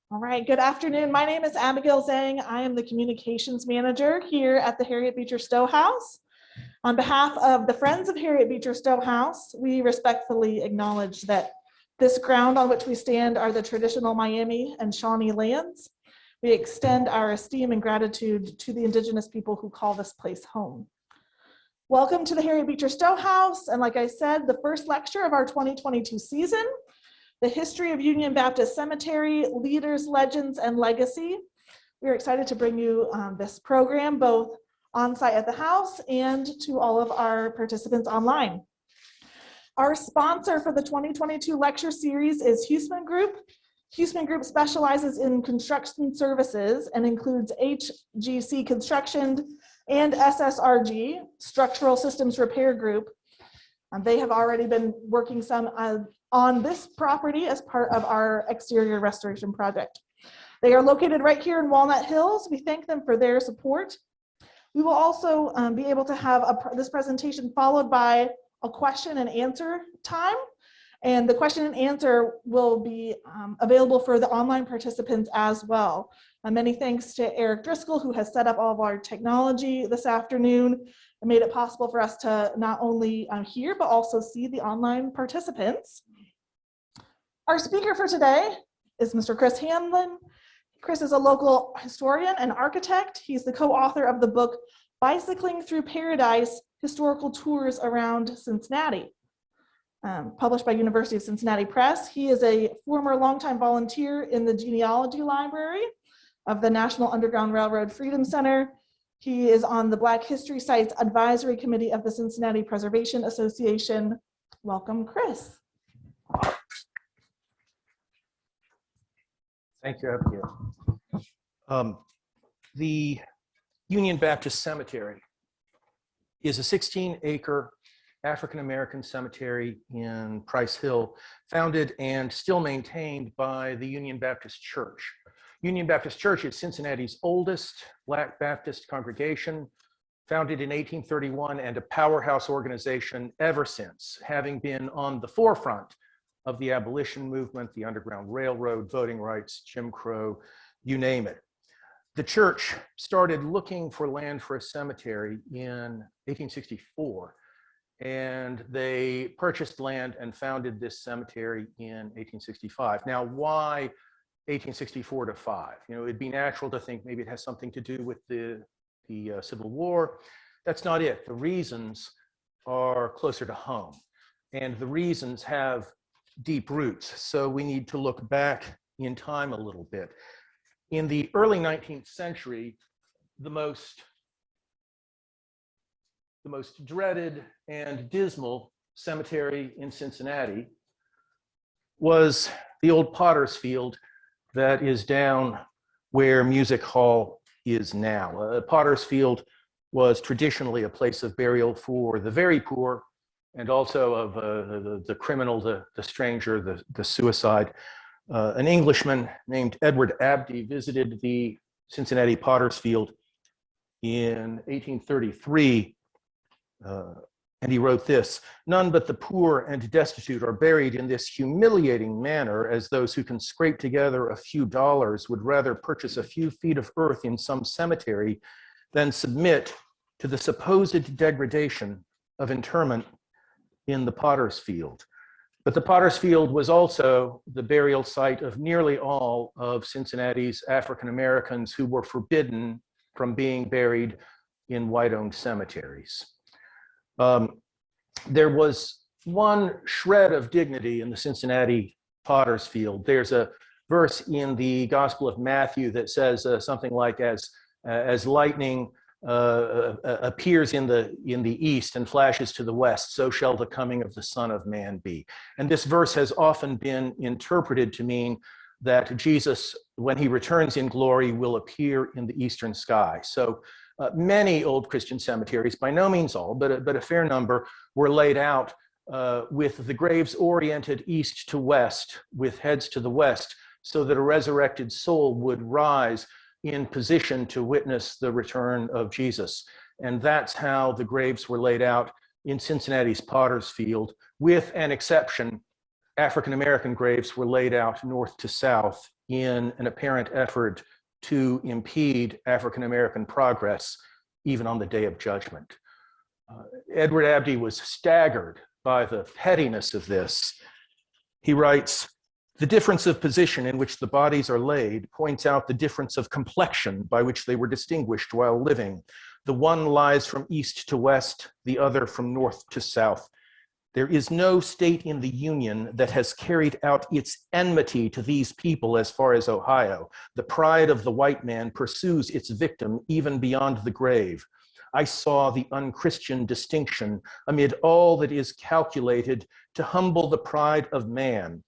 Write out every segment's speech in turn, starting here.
All right, good afternoon. My name is Abigail Zhang. I am the communications manager here at the Harriet Beecher Stowe House. On behalf of the Friends of Harriet Beecher Stowe House, we respectfully acknowledge that this ground on which we stand are the traditional Miami and Shawnee lands. We extend our esteem and gratitude to the indigenous people who call this place home. Welcome to the Harriet Beecher Stowe House, and like I said, the first lecture of our 2022 season, The History of Union Baptist Cemetery, Leaders, Legends, and Legacy. We're excited to bring you this program both on-site at the house and to all of our participants online. Our sponsor for the 2022 lecture series is Huesman Group. Huesman Group specializes in construction services and includes HGC Construction and SSRG, Structural Systems Repair Group. They have already been working some on this property as part of our exterior restoration project. They are located right here in Walnut Hills. We thank them for their support. We will also be able to have this presentation followed by a question and answer time. And the question and answer will be available for the online participants as well. Many thanks to Eric Driscoll, who has set up all of our technology this afternoon and made it possible for us to not only hear, but also see the online participants. Our speaker for today is Mr. Chris Hanlin. Chris is a local historian and architect. He's the co-author of the book, Bicycling Through Paradise, Historical Tours Around Cincinnati, published by University of Cincinnati Press. He is a former longtime volunteer in the genealogy library of the National Underground Railroad Freedom Center. He is on the Black History Sites Advisory Committee of the Cincinnati Preservation Association. Welcome, Chris. Thank you, Abigail. The Union Baptist Cemetery is a 16-acre African-American cemetery in Price Hill, founded and still maintained by the Union Baptist Church. Union Baptist Church is Cincinnati's oldest Black Baptist congregation, founded in 1831 and a powerhouse organization ever since, having been on the forefront of the abolition movement, the Underground Railroad, voting rights, Jim Crow, you name it. The church started looking for land for a cemetery in 1864, and they purchased land and founded this cemetery in 1865. Now, why 1864 to 5? You know, it'd be natural to think maybe it has something to do with the Civil War. That's not it. The reasons are closer to home, and the reasons have deep roots. So we need to look back in time a little bit. In the early 19th century, the most dreaded and dismal cemetery in Cincinnati was the old Potter's Field that is down where Music Hall is now. Potter's Field was traditionally a place of burial for the very poor and also of the criminal, the stranger, the suicide. An Englishman named Edward Abdy visited the Cincinnati Potter's Field in 1833, and he wrote this: "None but the poor and destitute are buried in this humiliating manner, as those who can scrape together a few dollars would rather purchase a few feet of earth in some cemetery than submit to the supposed degradation of interment in the Potter's Field." But the Potter's Field was also the burial site of nearly all of Cincinnati's African Americans who were forbidden from being buried in white-owned cemeteries. There was one shred of dignity in the Cincinnati Potter's Field. There's a verse in the Gospel of Matthew that says something like, as lightning appears in the east and flashes to the west, so shall the coming of the Son of Man be. And this verse has often been interpreted to mean that Jesus, when he returns in glory, will appear in the eastern sky. So many old Christian cemeteries, by no means all, but a fair number, were laid out with the graves oriented east to west, with heads to the west, so that a resurrected soul would rise in position to witness the return of Jesus. And that's how the graves were laid out in Cincinnati's Potter's Field. With an exception, African-American graves were laid out north to south in an apparent effort to impede African-American progress, even on the Day of Judgment. Edward Abdy was staggered by the pettiness of this. He writes, "The difference of position in which the bodies are laid points out the difference of complexion by which they were distinguished while living. The one lies from east to west, the other from north to south. There is no state in the Union that has carried out its enmity to these people as far as Ohio. The pride of the white man pursues its victim even beyond the grave. I saw the unchristian distinction amid all that is calculated to humble the pride of man,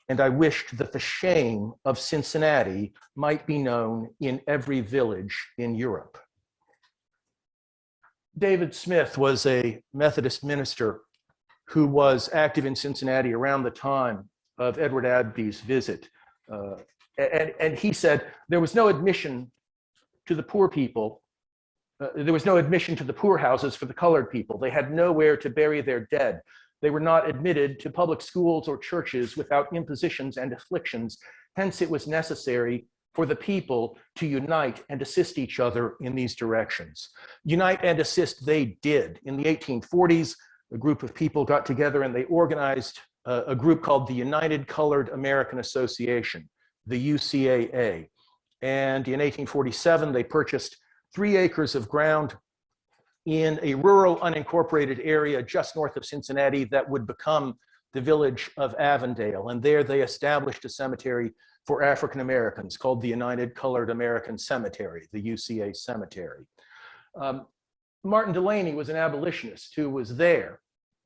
and I wished that the shame of Cincinnati might be known in every village in Europe." David Smith was a Methodist minister who was active in Cincinnati around the time of Edward Abdy's visit. And he said there was no admission to the poor people. There was no admission to the poorhouses for the colored people. They had nowhere to bury their dead. They were not admitted to public schools or churches without impositions and afflictions. Hence, it was necessary for the people to unite and assist each other in these directions. Unite and assist they did. In the 1840s, a group of people got together and they organized a group called the United Colored American Association, the UCAA. And in 1847, they purchased 3 acres of ground in a rural unincorporated area just north of Cincinnati that would become the village of Avondale. And there they established a cemetery for African Americans called the United Colored American Cemetery, the UCA Cemetery. Martin Delaney was an abolitionist who was there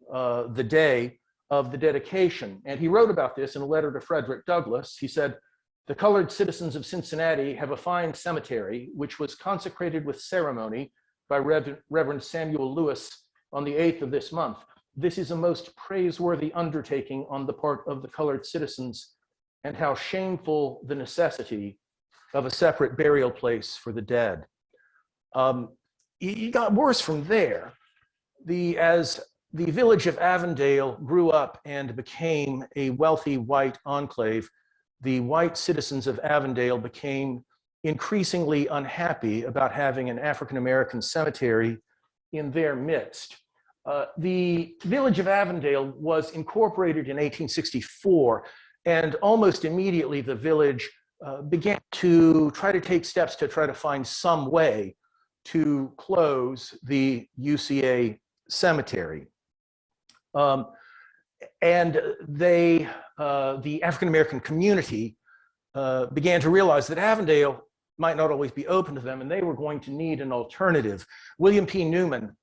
the day of the dedication. And he wrote about this in a letter to Frederick Douglass. He said, "The colored citizens of Cincinnati have a fine cemetery, which was consecrated with ceremony by Reverend Samuel Lewis on the 8th of this month. This is a most praiseworthy undertaking on the part of the colored citizens, and how shameful the necessity of a separate burial place for the dead." It got worse from there. As the village of Avondale grew up and became a wealthy white enclave, the white citizens of Avondale became increasingly unhappy about having an African-American cemetery in their midst. The village of Avondale was incorporated in 1864, and almost immediately the village began to try to take steps to try to find some way to close the UCA cemetery. And the African-American community began to realize that Avondale might not always be open to them, and they were going to need an alternative. William P. Newman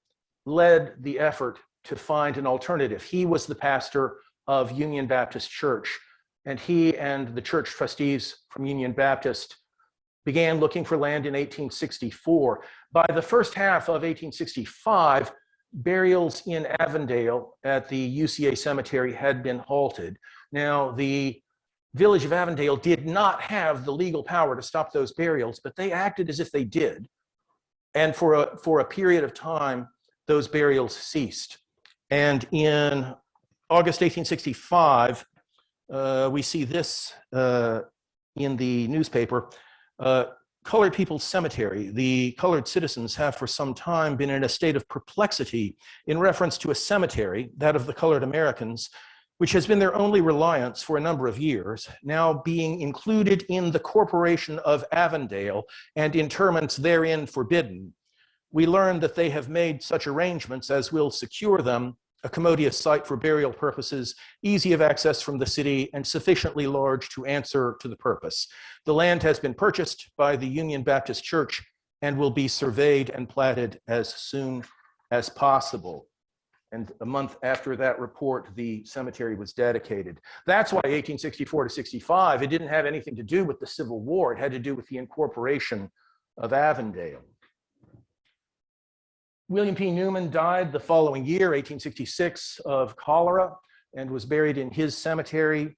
led the effort to find an alternative. He was the pastor of Union Baptist Church, and he and the church trustees from Union Baptist began looking for land in 1864. By the first half of 1865, burials in Avondale at the UCA cemetery had been halted. Now, the village of Avondale did not have the legal power to stop those burials, but they acted as if they did. And for a period of time, those burials ceased. And in August 1865, we see this in the newspaper. Colored People's Cemetery. The colored citizens have for some time been in a state of perplexity in reference to a cemetery, that of the colored Americans, which has been their only reliance for a number of years, now being included in the Corporation of Avondale and interments therein forbidden. We learn that they have made such arrangements as will secure them a commodious site for burial purposes, easy of access from the city, and sufficiently large to answer to the purpose. The land has been purchased by the Union Baptist Church and will be surveyed and platted as soon as possible. And a month after that report, the cemetery was dedicated. That's why 1864 to 65, it didn't have anything to do with the Civil War. It had to do with the incorporation of Avondale. William P. Newman died the following year, 1866, of cholera, and was buried in his cemetery.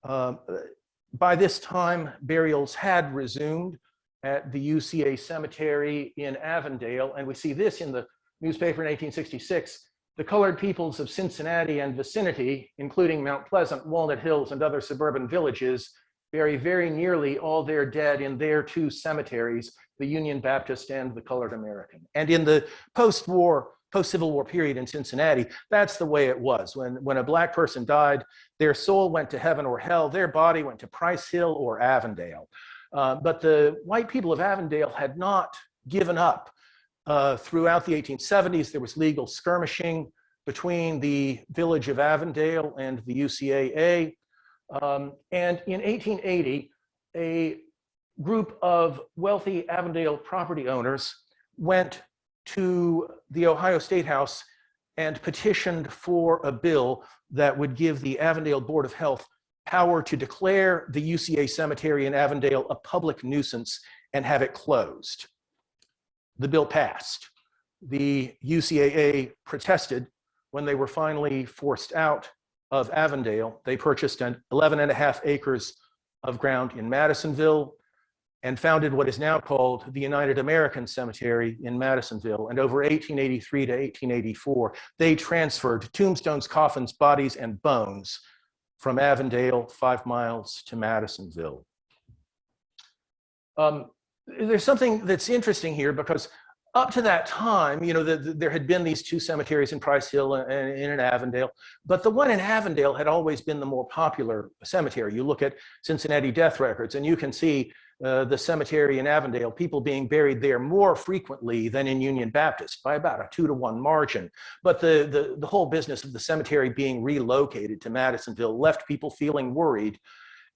By this time, burials had resumed at the UCA cemetery in Avondale, and we see this in the newspaper in 1866. The colored peoples of Cincinnati and vicinity, including Mount Pleasant, Walnut Hills, and other suburban villages, bury very nearly all their dead in their two cemeteries, the Union Baptist and the Colored American. And in the post-Civil War period in Cincinnati, that's the way it was. When a Black person died, their soul went to heaven or hell, their body went to Price Hill or Avondale. But the white people of Avondale had not given up. Throughout the 1870s, there was legal skirmishing between the village of Avondale and the UCAA. And in 1880, a group of wealthy Avondale property owners went to the Ohio State House and petitioned for a bill that would give the Avondale Board of Health power to declare the UCA cemetery in Avondale a public nuisance and have it closed. The bill passed. The UCAA protested. When they were finally forced out of Avondale, they purchased 11.5 acres of ground in Madisonville and founded what is now called the United American Cemetery in Madisonville. And over 1883 to 1884, they transferred tombstones, coffins, bodies, and bones from Avondale 5 miles to Madisonville. There's something that's interesting here because up to that time, you know, there had been these two cemeteries in Price Hill and in Avondale, but the one in Avondale had always been the more popular cemetery. You look at Cincinnati death records and you can see the cemetery in Avondale, people being buried there more frequently than in Union Baptist by about a 2-to-1 margin. But the whole business of the cemetery being relocated to Madisonville left people feeling worried.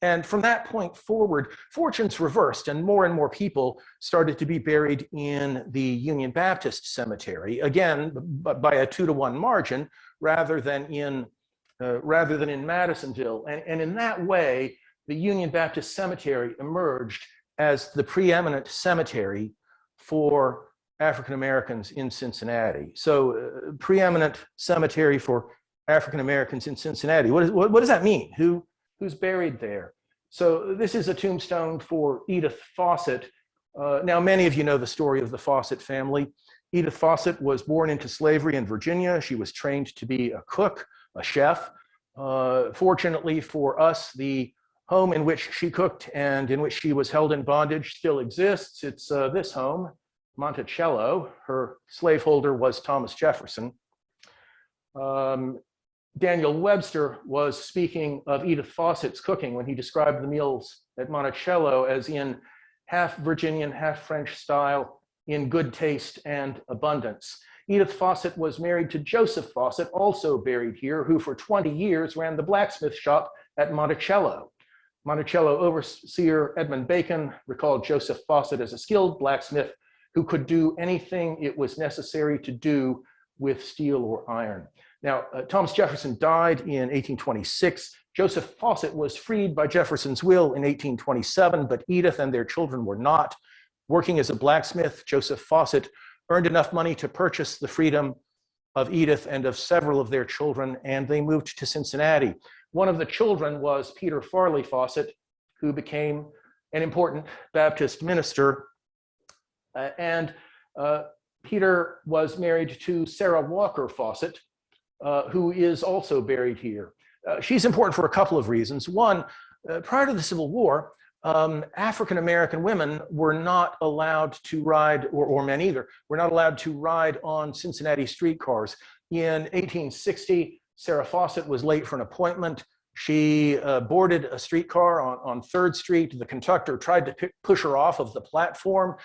And from that point forward, fortunes reversed and more people started to be buried in the Union Baptist Cemetery, again, by a 2-to-1 margin rather than in Madisonville. And in that way, the Union Baptist Cemetery emerged as the preeminent cemetery for African Americans in Cincinnati. So preeminent cemetery for African Americans in Cincinnati. What does that mean? Who's buried there? So this is a tombstone for Edith Fawcett. Now, many of you know the story of the Fawcett family. Edith Fawcett was born into slavery in Virginia. She was trained to be a cook, a chef. Fortunately for us, the home in which she cooked and in which she was held in bondage still exists. It's this home, Monticello. Her slaveholder was Thomas Jefferson. Daniel Webster was speaking of Edith Fawcett's cooking when he described the meals at Monticello as in half Virginian, half French style, in good taste and abundance. Edith Fawcett was married to Joseph Fawcett, also buried here, who for 20 years ran the blacksmith shop at Monticello. Monticello overseer Edmund Bacon recalled Joseph Fawcett as a skilled blacksmith who could do anything it was necessary to do with steel or iron. Now, Thomas Jefferson died in 1826. Joseph Fawcett was freed by Jefferson's will in 1827, but Edith and their children were not. Working as a blacksmith, Joseph Fawcett earned enough money to purchase the freedom of Edith and of several of their children, and they moved to Cincinnati. One of the children was Peter Farley Fawcett, who became an important Baptist minister. Peter was married to Sarah Walker Fawcett, who is also buried here. She's important for a couple of reasons. One, prior to the Civil War, African-American women were not allowed to ride, or men either, were not allowed to ride on Cincinnati streetcars. In 1860, Sarah Fawcett was late for an appointment. She boarded a streetcar on 3rd Street. The conductor tried to push her off of the platform.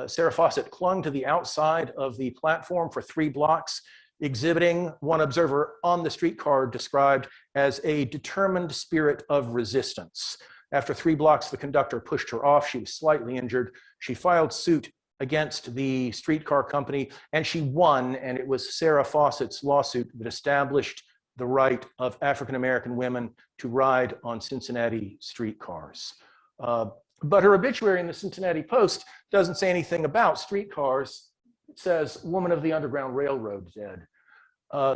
Sarah Fawcett clung to the outside of the platform for 3 blocks, exhibiting, one observer on the streetcar described as a determined spirit of resistance. After 3 blocks, the conductor pushed her off. She was slightly injured. She filed suit against the streetcar company, and she won, and it was Sarah Fawcett's lawsuit that established the right of African-American women to ride on Cincinnati streetcars. But her obituary in the Cincinnati Post doesn't say anything about streetcars. It says, "Woman of the Underground Railroad dead."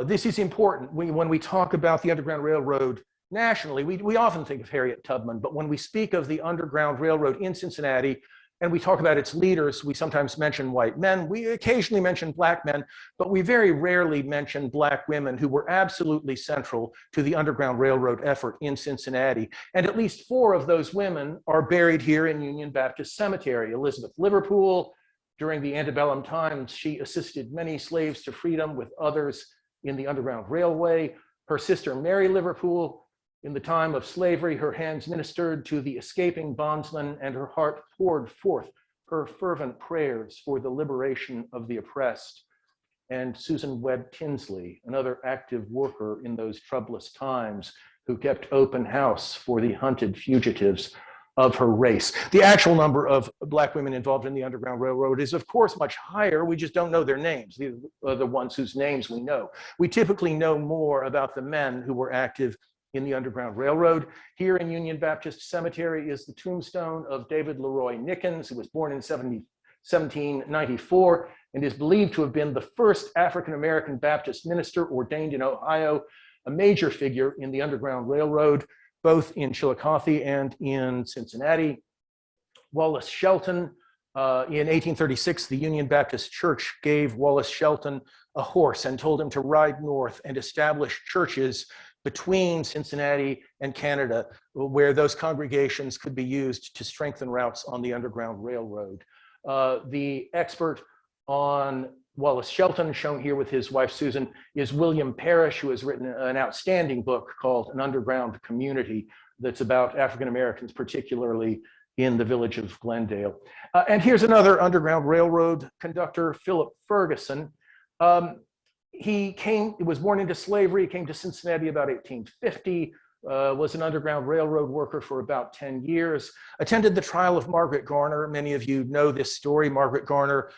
This is important. When we talk about the Underground Railroad nationally, we often think of Harriet Tubman, but when we speak of the Underground Railroad in Cincinnati, and we talk about its leaders, we sometimes mention white men. We occasionally mention black men, but we very rarely mention black women who were absolutely central to the Underground Railroad effort in Cincinnati. And at least 4 of those women are buried here in Union Baptist Cemetery. Elizabeth Liverpool, during the antebellum times, she assisted many slaves to freedom with others in the Underground Railway. Her sister, Mary Liverpool, in the time of slavery, her hands ministered to the escaping bondsman and her heart poured forth her fervent prayers for the liberation of the oppressed. And Susan Webb Tinsley, another active worker in those troublous times, who kept open house for the hunted fugitives of her race. The actual number of black women involved in the Underground Railroad is, of course, much higher. We just don't know their names. These are the ones whose names we know. We typically know more about the men who were active in the Underground Railroad. Here in Union Baptist Cemetery is the tombstone of David Leroy Nickens, who was born in 1794 and is believed to have been the first African-American Baptist minister ordained in Ohio, a major figure in the Underground Railroad, both in Chillicothe and in Cincinnati. Wallace Shelton, in 1836, the Union Baptist Church gave Wallace Shelton a horse and told him to ride north and establish churches between Cincinnati and Canada, where those congregations could be used to strengthen routes on the Underground Railroad. The expert on Wallace Shelton, shown here with his wife Susan, is William Parrish, who has written an outstanding book called An Underground Community that's about African Americans, particularly in the village of Glendale. And here's another Underground Railroad conductor, Philip Ferguson. He was born into slavery, came to Cincinnati about 1850, was an Underground Railroad worker for about 10 years, attended the trial of Margaret Garner. Many of you know this story. Margaret Garner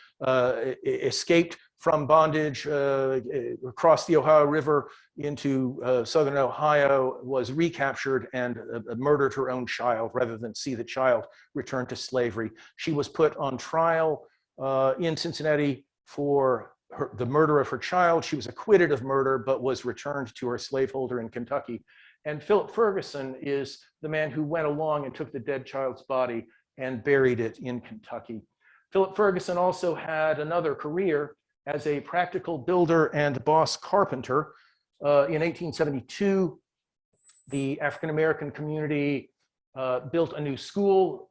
escaped from bondage, across the Ohio River into southern Ohio, was recaptured and murdered her own child rather than see the child return to slavery. She was put on trial in Cincinnati for the murder of her child. She was acquitted of murder, but was returned to her slaveholder in Kentucky. And Philip Ferguson is the man who went along and took the dead child's body and buried it in Kentucky. Philip Ferguson also had another career as a practical builder and boss carpenter. In 1872, the African-American community built a new school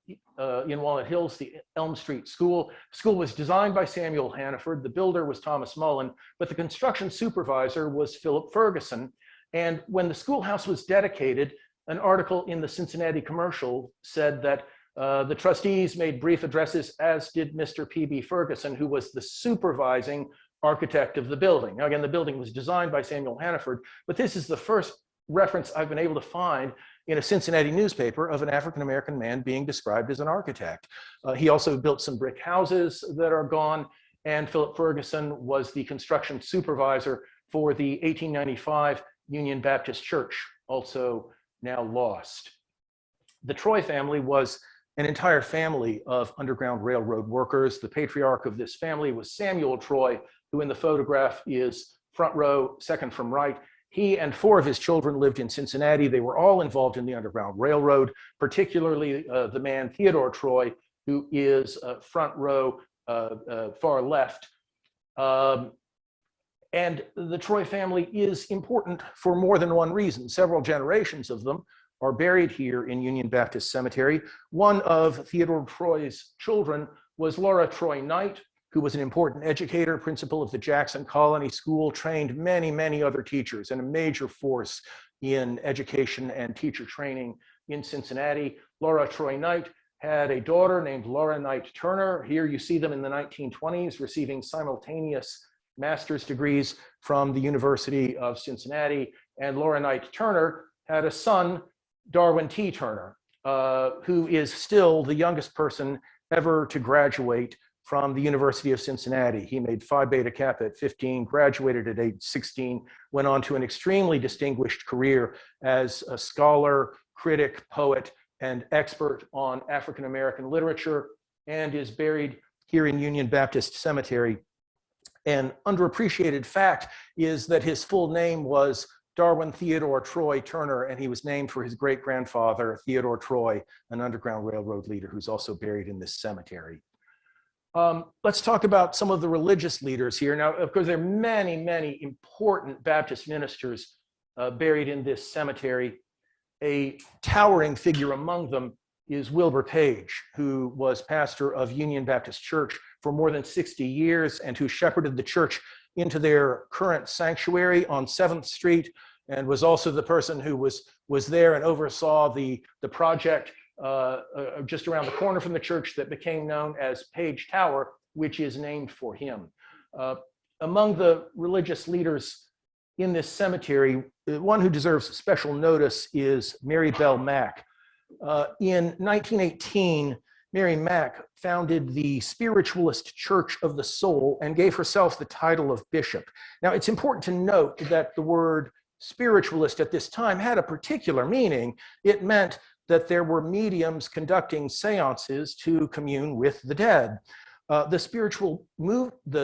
in Walnut Hills, the Elm Street School. The school was designed by Samuel Hannaford. The builder was Thomas Mullen, but the construction supervisor was Philip Ferguson. And when the schoolhouse was dedicated, an article in the Cincinnati Commercial said that the trustees made brief addresses, as did Mr. P.B. Ferguson, who was the supervising architect of the building. Now, again, the building was designed by Samuel Hannaford, but this is the first reference I've been able to find in a Cincinnati newspaper of an African-American man being described as an architect. He also built some brick houses that are gone, and Philip Ferguson was the construction supervisor for the 1895 Union Baptist Church, also now lost. The Troy family was an entire family of Underground Railroad workers. The patriarch of this family was Samuel Troy, who in the photograph is front row, second from right. He and 4 of his children lived in Cincinnati. They were all involved in the Underground Railroad, particularly the man Theodore Troy, who is front row, far left. And the Troy family is important for more than one reason. Several generations of them are buried here in Union Baptist Cemetery. One of Theodore Troy's children was Laura Troy Knight, who was an important educator, principal of the Jackson Colony School, trained many, many other teachers, and a major force in education and teacher training in Cincinnati. Laura Troy Knight had a daughter named Laura Knight Turner. Here you see them in the 1920s receiving simultaneous master's degrees from the University of Cincinnati. And Laura Knight Turner had a son, Darwin T. Turner, who is still the youngest person ever to graduate from the University of Cincinnati. He made Phi Beta Kappa at 15, graduated at age 16, went on to an extremely distinguished career as a scholar, critic, poet, and expert on African-American literature, and is buried here in Union Baptist Cemetery. An underappreciated fact is that his full name was Darwin Theodore Troy Turner, and he was named for his great-grandfather, Theodore Troy, an Underground Railroad leader who's also buried in this cemetery. Let's talk about some of the religious leaders here. Now, of course, there are many, many important Baptist ministers buried in this cemetery. A towering figure among them is Wilbur Page, who was pastor of Union Baptist Church for more than 60 years and who shepherded the church into their current sanctuary on 7th Street, and was also the person who was there and oversaw the project just around the corner from the church that became known as Page Tower, which is named for him. Among the religious leaders in this cemetery, one who deserves special notice is Mary Bell Mack. In 1918, Mary Mack founded the Spiritualist Church of the Soul and gave herself the title of bishop. Now, it's important to note that the word spiritualist at this time had a particular meaning. It meant that there were mediums conducting seances to commune with the dead. The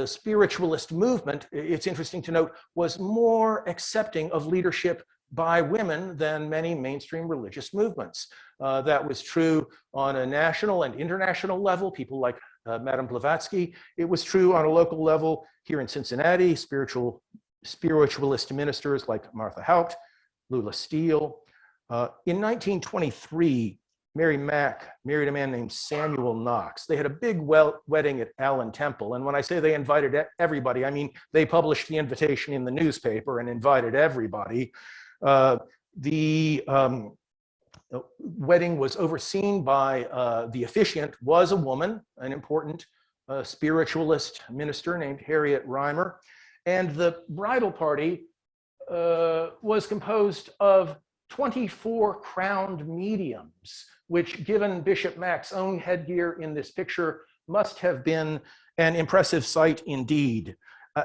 spiritualist movement, it's interesting to note, was more accepting of leadership by women than many mainstream religious movements. That was true on a national and international level, people like Madame Blavatsky. It was true on a local level here in Cincinnati, spiritualist ministers like Martha Haupt, Lula Steele. In 1923, Mary Mack married a man named Samuel Knox. They had a big wedding at Allen Temple. And when I say they invited everybody, I mean they published the invitation in the newspaper and invited everybody. The wedding was overseen by the officiant was a woman, an important spiritualist minister named Harriet Reimer. And the bridal party was composed of 24 crowned mediums, which, given Bishop Mack's own headgear in this picture, must have been an impressive sight indeed.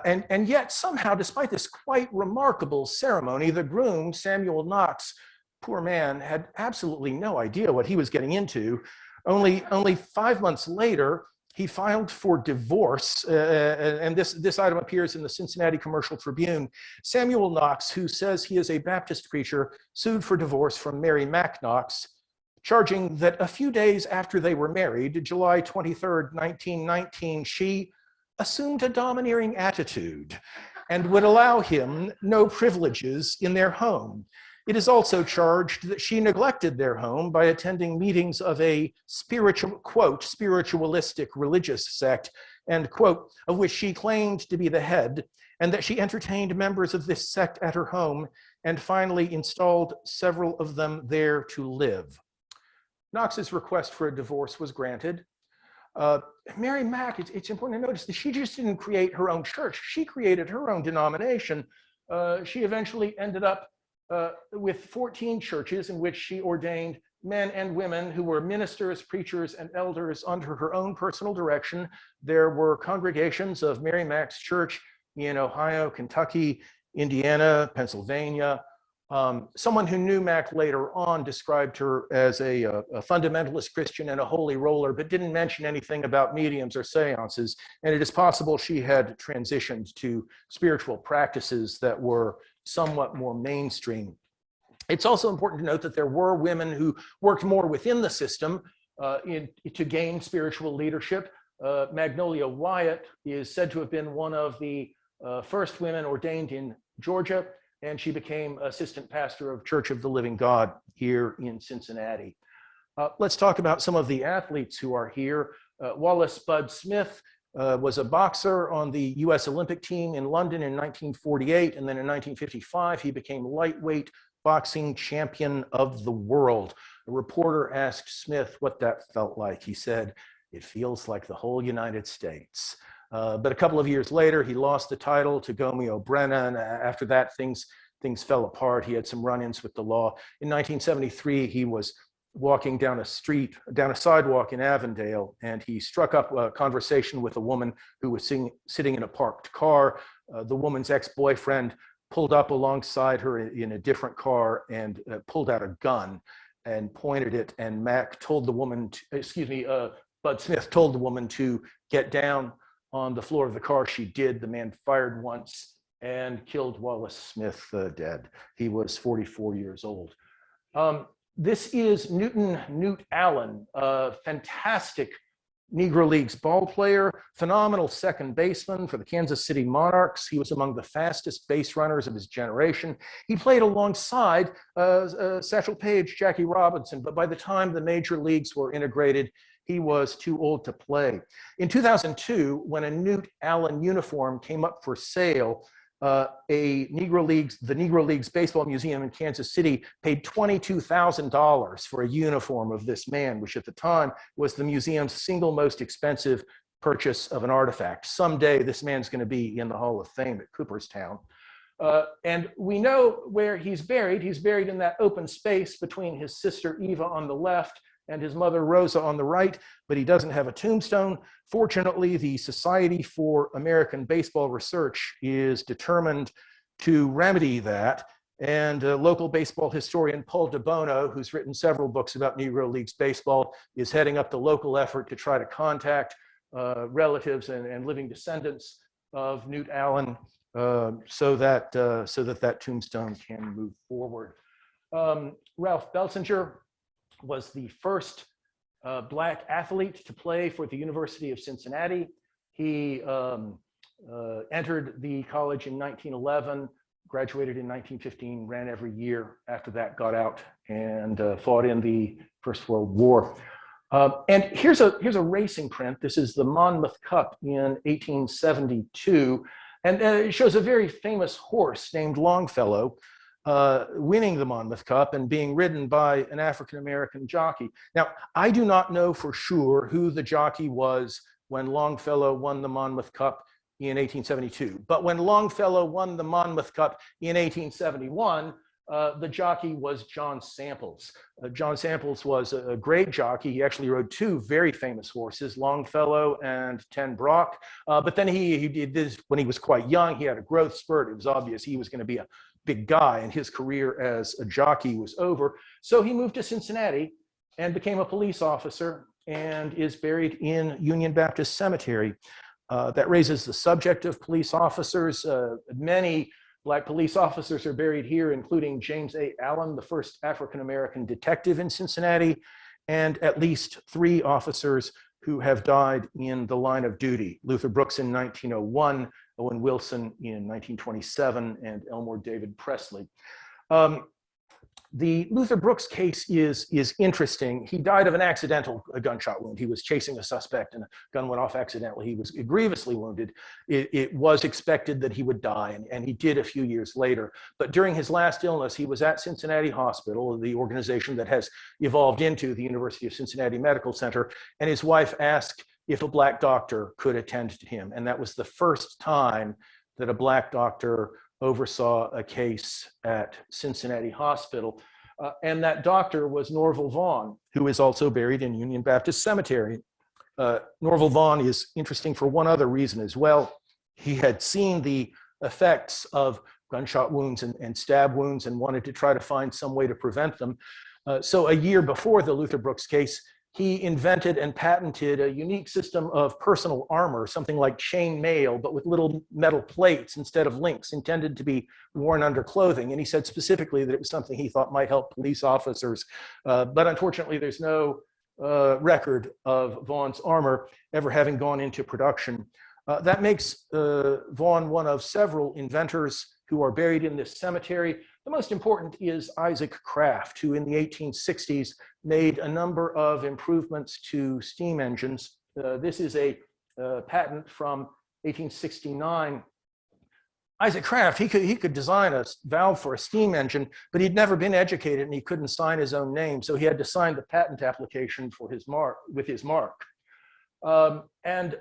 And yet somehow, despite this quite remarkable ceremony, the groom, Samuel Knox, poor man, had absolutely no idea what he was getting into. Only 5 months later, he filed for divorce, and this item appears in the Cincinnati Commercial Tribune. Samuel Knox, who says he is a Baptist preacher, sued for divorce from Mary Mack Knox, charging that a few days after they were married, July 23rd, 1919, she assumed a domineering attitude and would allow him no privileges in their home. It is also charged that she neglected their home by attending meetings of a quote, spiritualistic religious sect, end quote, of which she claimed to be the head, and that she entertained members of this sect at her home and finally installed several of them there to live. Knox's request for a divorce was granted. Mary Mack, it's important to notice that she just didn't create her own church. She created her own denomination. She eventually ended up with 14 churches in which she ordained men and women who were ministers, preachers, and elders under her own personal direction. There were congregations of Mary Mack's church in Ohio, Kentucky, Indiana, Pennsylvania. Someone who knew Mack later on described her as a fundamentalist Christian and a holy roller, but didn't mention anything about mediums or seances. And it is possible she had transitioned to spiritual practices that were somewhat more mainstream. It's also important to note that there were women who worked more within the system to gain spiritual leadership. Magnolia Wyatt is said to have been one of the first women ordained in Georgia, and she became assistant pastor of Church of the Living God here in Cincinnati. Let's talk about some of the athletes who are here. Wallace Bud Smith was a boxer on the US Olympic team in London in 1948, and then in 1955, he became lightweight boxing champion of the world. A reporter asked Smith what that felt like. He said, "It feels like the whole United States." But a couple of years later, he lost the title to Gomeo Brennan. After that, things fell apart. He had some run-ins with the law. In 1973, he was walking down a sidewalk in Avondale, and he struck up a conversation with a woman who was sitting in a parked car. The woman's ex-boyfriend pulled up alongside her in a different car and pulled out a gun and pointed it, and Bud Smith told the woman to get down on the floor of the car. She did. The man fired once and killed Wallace Smith dead. He was 44 years old. This is Newt Allen, a fantastic Negro Leagues ball player, phenomenal second baseman for the Kansas City Monarchs. He was among the fastest base runners of his generation. He played alongside Satchel Paige, Jackie Robinson, but by the time the major leagues were integrated, he was too old to play. In 2002, when a Newt Allen uniform came up for sale, the Negro Leagues Baseball Museum in Kansas City paid $22,000 for a uniform of this man, which at the time was the museum's single most expensive purchase of an artifact. Someday this man's going to be in the Hall of Fame at Cooperstown. And we know where he's buried. He's buried in that open space between his sister Eva on the left and his mother Rosa on the right, but he doesn't have a tombstone. Fortunately, the Society for American Baseball Research is determined to remedy that. And local baseball historian Paul DeBono, who's written several books about Negro Leagues baseball, is heading up the local effort to try to contact relatives and living descendants of Newt Allen so that that tombstone can move forward. Ralph Belsinger was the first Black athlete to play for the University of Cincinnati. He entered the college in 1911, graduated in 1915, ran every year after that, got out and fought in the First World War. And here's a racing print. This is the Monmouth Cup in 1872. And it shows a very famous horse named Longfellow winning the Monmouth Cup and being ridden by an African-American jockey. Now, I do not know for sure who the jockey was when Longfellow won the Monmouth Cup in 1872. But when Longfellow won the Monmouth Cup in 1871, the jockey was John Samples. John Samples was a great jockey. He actually rode two very famous horses, Longfellow and Ten Brock. But then he did this when he was quite young. He had a growth spurt. It was obvious he was going to be a big guy, and his career as a jockey was over. So he moved to Cincinnati and became a police officer and is buried in Union Baptist Cemetery. That raises the subject of police officers. Many Black police officers are buried here, including James A. Allen, the first African-American detective in Cincinnati, and at least 3 officers who have died in the line of duty: Luther Brooks in 1901, Owen Wilson in 1927, and Elmore David Presley. The Luther Brooks case is interesting. He died of an accidental gunshot wound. He was chasing a suspect and a gun went off accidentally. He was grievously wounded. It was expected that he would die, and he did a few years later. But during his last illness, he was at Cincinnati Hospital, the organization that has evolved into the University of Cincinnati Medical Center, and his wife asked if a Black doctor could attend to him. And that was the first time that a Black doctor oversaw a case at Cincinnati Hospital. And that doctor was Norval Vaughn, who is also buried in Union Baptist Cemetery. Norval Vaughn is interesting for one other reason as well. He had seen the effects of gunshot wounds and stab wounds and wanted to try to find some way to prevent them. So a year before the Luther Brooks case, he invented and patented a unique system of personal armor, something like chain mail, but with little metal plates instead of links, intended to be worn under clothing. And he said specifically that it was something he thought might help police officers. But unfortunately, there's no record of Vaughn's armor ever having gone into production. That makes Vaughn one of several inventors who are buried in this cemetery. The most important is Isaac Kraft, who in the 1860s made a number of improvements to steam engines. This is a patent from 1869. Isaac Kraft, he could design a valve for a steam engine, but he'd never been educated and he couldn't sign his own name, so he had to sign the patent application for his mark, with his mark. And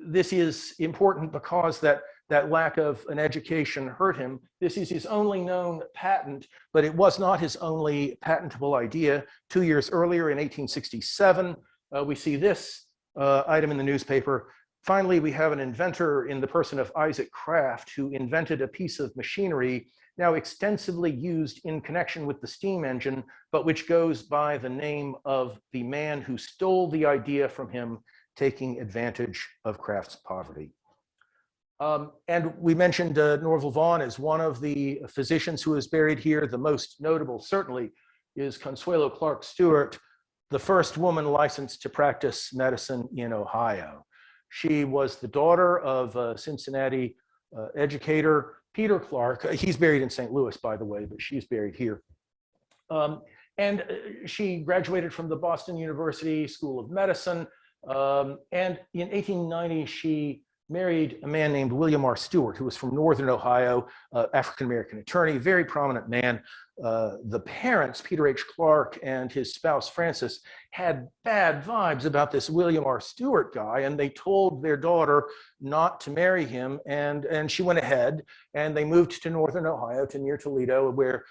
this is important because that lack of an education hurt him. This is his only known patent, but it was not his only patentable idea. 2 years earlier, in 1867, we see this item in the newspaper. Finally, we have an inventor in the person of Isaac Kraft, who invented a piece of machinery now extensively used in connection with the steam engine, but which goes by the name of the man who stole the idea from him, taking advantage of Kraft's poverty. And we mentioned Norval Vaughn as one of the physicians who is buried here. The most notable, certainly, is Consuelo Clark Stewart, the first woman licensed to practice medicine in Ohio. She was the daughter of Cincinnati educator Peter Clark. He's buried in St. Louis, by the way, but she's buried here. And she graduated from the Boston University School of Medicine. And in 1890, she married a man named William R. Stewart, who was from Northern Ohio, African-American attorney, very prominent man. The parents, Peter H. Clark and his spouse, Frances, had bad vibes about this William R. Stewart guy, and they told their daughter not to marry him, and she went ahead, and they moved to Northern Ohio, to near Toledo, where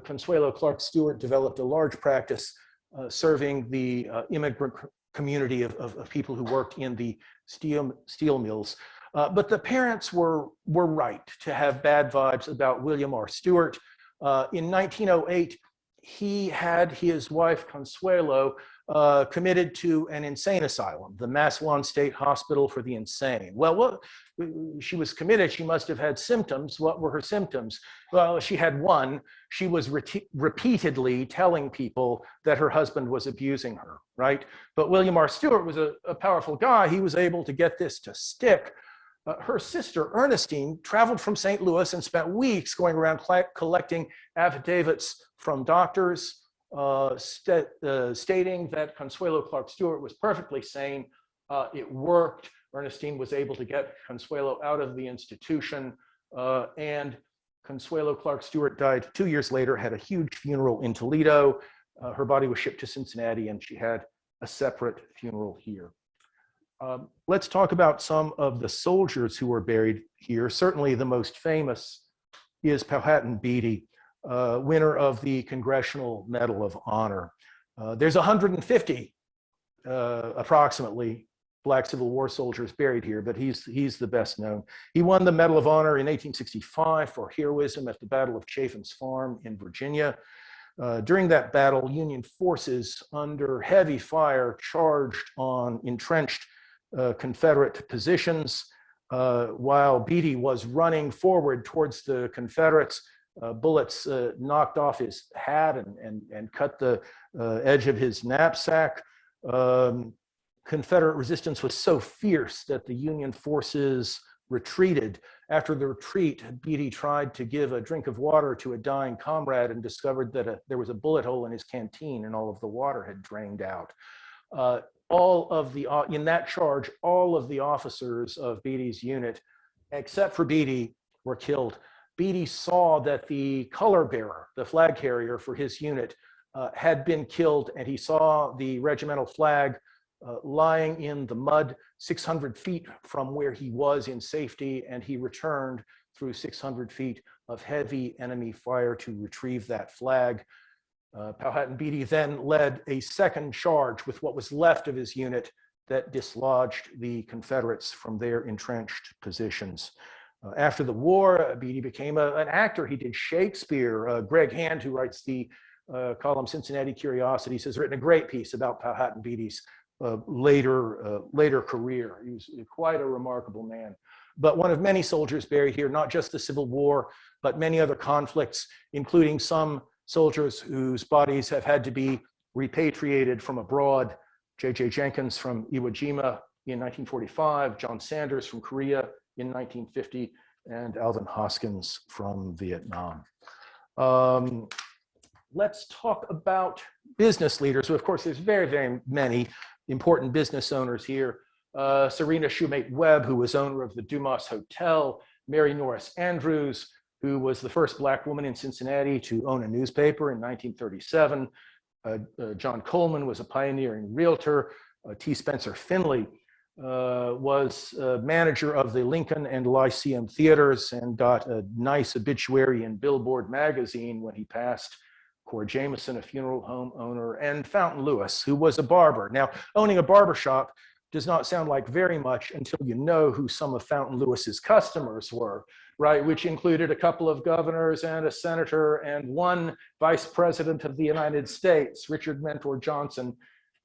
Consuelo Clark Stewart developed a large practice serving the immigrant community of people who worked in the steel mills. But the parents were right to have bad vibes about William R. Stewart. In 1908, he had his wife, Consuelo, committed to an insane asylum, the Massillon State Hospital for the Insane. Well, she was committed, she must have had symptoms. What were her symptoms? Well, she had one. She was repeatedly telling people that her husband was abusing her, right? But William R. Stewart was a powerful guy. He was able to get this to stick. Her sister, Ernestine, traveled from St. Louis and spent weeks going around collecting affidavits from doctors stating that Consuelo Clark Stewart was perfectly sane. It worked. Ernestine was able to get Consuelo out of the institution, and Consuelo Clark Stewart died 2 years later, had a huge funeral in Toledo. Her body was shipped to Cincinnati, and she had a separate funeral here. Let's talk about some of the soldiers who were buried here. Certainly the most famous is Powhatan Beatty, winner of the Congressional Medal of Honor. There's 150 approximately Black Civil War soldiers buried here, but he's the best known. He won the Medal of Honor in 1865 for heroism at the Battle of Chaffin's Farm in Virginia. During that battle, Union forces under heavy fire charged on entrenched Confederate positions. While Beatty was running forward towards the Confederates, bullets knocked off his hat and cut the edge of his knapsack. Confederate resistance was so fierce that the Union forces retreated. After the retreat, Beatty tried to give a drink of water to a dying comrade and discovered that there was a bullet hole in his canteen and all of the water had drained out. In that charge, all of the officers of Beatty's unit, except for Beatty, were killed. Beatty saw that the color bearer, the flag carrier for his unit, had been killed, and he saw the regimental flag lying in the mud 600 feet from where he was in safety, and he returned through 600 feet of heavy enemy fire to retrieve that flag. Powhatan Beatty then led a second charge with what was left of his unit that dislodged the Confederates from their entrenched positions. After the war, Beatty became an actor. He did Shakespeare. Greg Hand, who writes the column Cincinnati Curiosities, has written a great piece about Powhatan Beatty's later career. He was quite a remarkable man. But one of many soldiers buried here, not just the Civil War, but many other conflicts, including some soldiers whose bodies have had to be repatriated from abroad. J.J. Jenkins from Iwo Jima in 1945, John Sanders from Korea in 1950, and Alvin Hoskins from Vietnam. Let's talk about business leaders. So of course, there's very, very many important business owners here. Serena Shoemate Webb, who was owner of the Dumas Hotel, Mary Norris Andrews, who was the first Black woman in Cincinnati to own a newspaper in 1937. John Coleman was a pioneering realtor. T. Spencer Finley was manager of the Lincoln and Lyceum theaters and got a nice obituary in Billboard magazine when he passed. Cora Jameson, a funeral home owner, and Fountain Lewis, who was a barber. Now, owning a barbershop does not sound like very much until you know who some of Fountain Lewis's customers were, right? Which included a couple of governors and a senator and one vice president of the United States, Richard Mentor Johnson,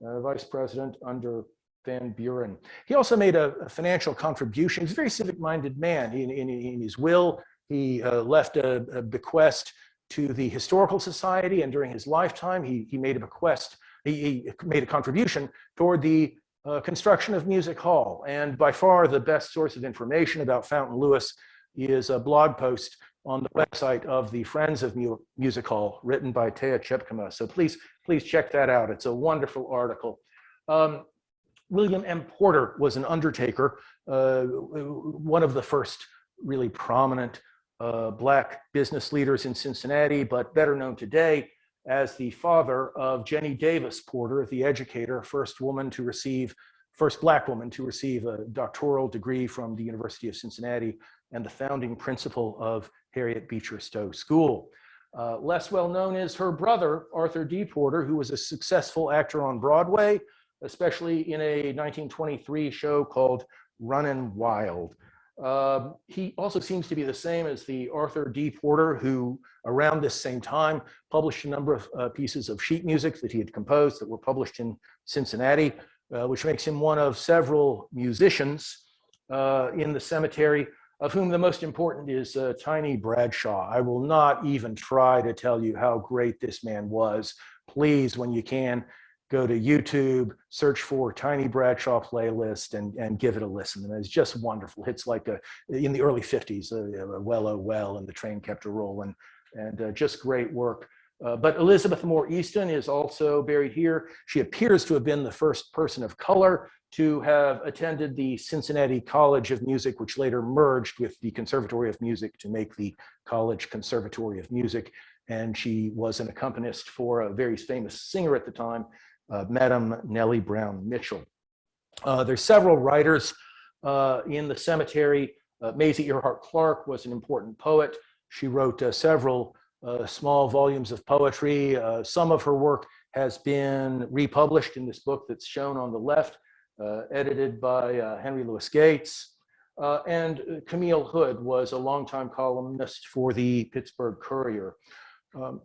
vice president under Van Buren. He also made a financial contribution. He's a very civic-minded man. In his will, he left a bequest to the Historical Society, and during his lifetime, he made a bequest. He made a contribution toward the construction of Music Hall. And by far the best source of information about Fountain Lewis is a blog post on the website of the Friends of Music Hall, written by Thea Chepkema. So please check that out. It's a wonderful article. William M. Porter was an undertaker, one of the first really prominent Black business leaders in Cincinnati, but better known today as the father of Jenny Davis Porter, the educator, first Black woman to receive a doctoral degree from the University of Cincinnati, and the founding principal of Harriet Beecher Stowe School. Less well known is her brother, Arthur D. Porter, who was a successful actor on Broadway, especially in a 1923 show called Runnin' Wild. He also seems to be the same as the Arthur D. Porter, who around this same time published a number of pieces of sheet music that he had composed that were published in Cincinnati, which makes him one of several musicians in the cemetery, of whom the most important is Tiny Bradshaw. I will not even try to tell you how great this man was. Please, when you can, go to YouTube, search for Tiny Bradshaw playlist, and give it a listen. And it's just wonderful. Hits like in the early 50s, Well, Oh, Well, and The Train Kept a Rollin', and just great work. But Elizabeth Moore Easton is also buried here. She appears to have been the first person of color to have attended the Cincinnati College of Music, which later merged with the Conservatory of Music to make the College Conservatory of Music. And she was an accompanist for a very famous singer at the time, Madam Nellie Brown Mitchell. There's several writers in the cemetery. Maisie Earhart Clarke was an important poet. She wrote several small volumes of poetry. Some of her work has been republished in this book that's shown on the left, edited by Henry Louis Gates. And Camille Hood was a longtime columnist for the Pittsburgh Courier.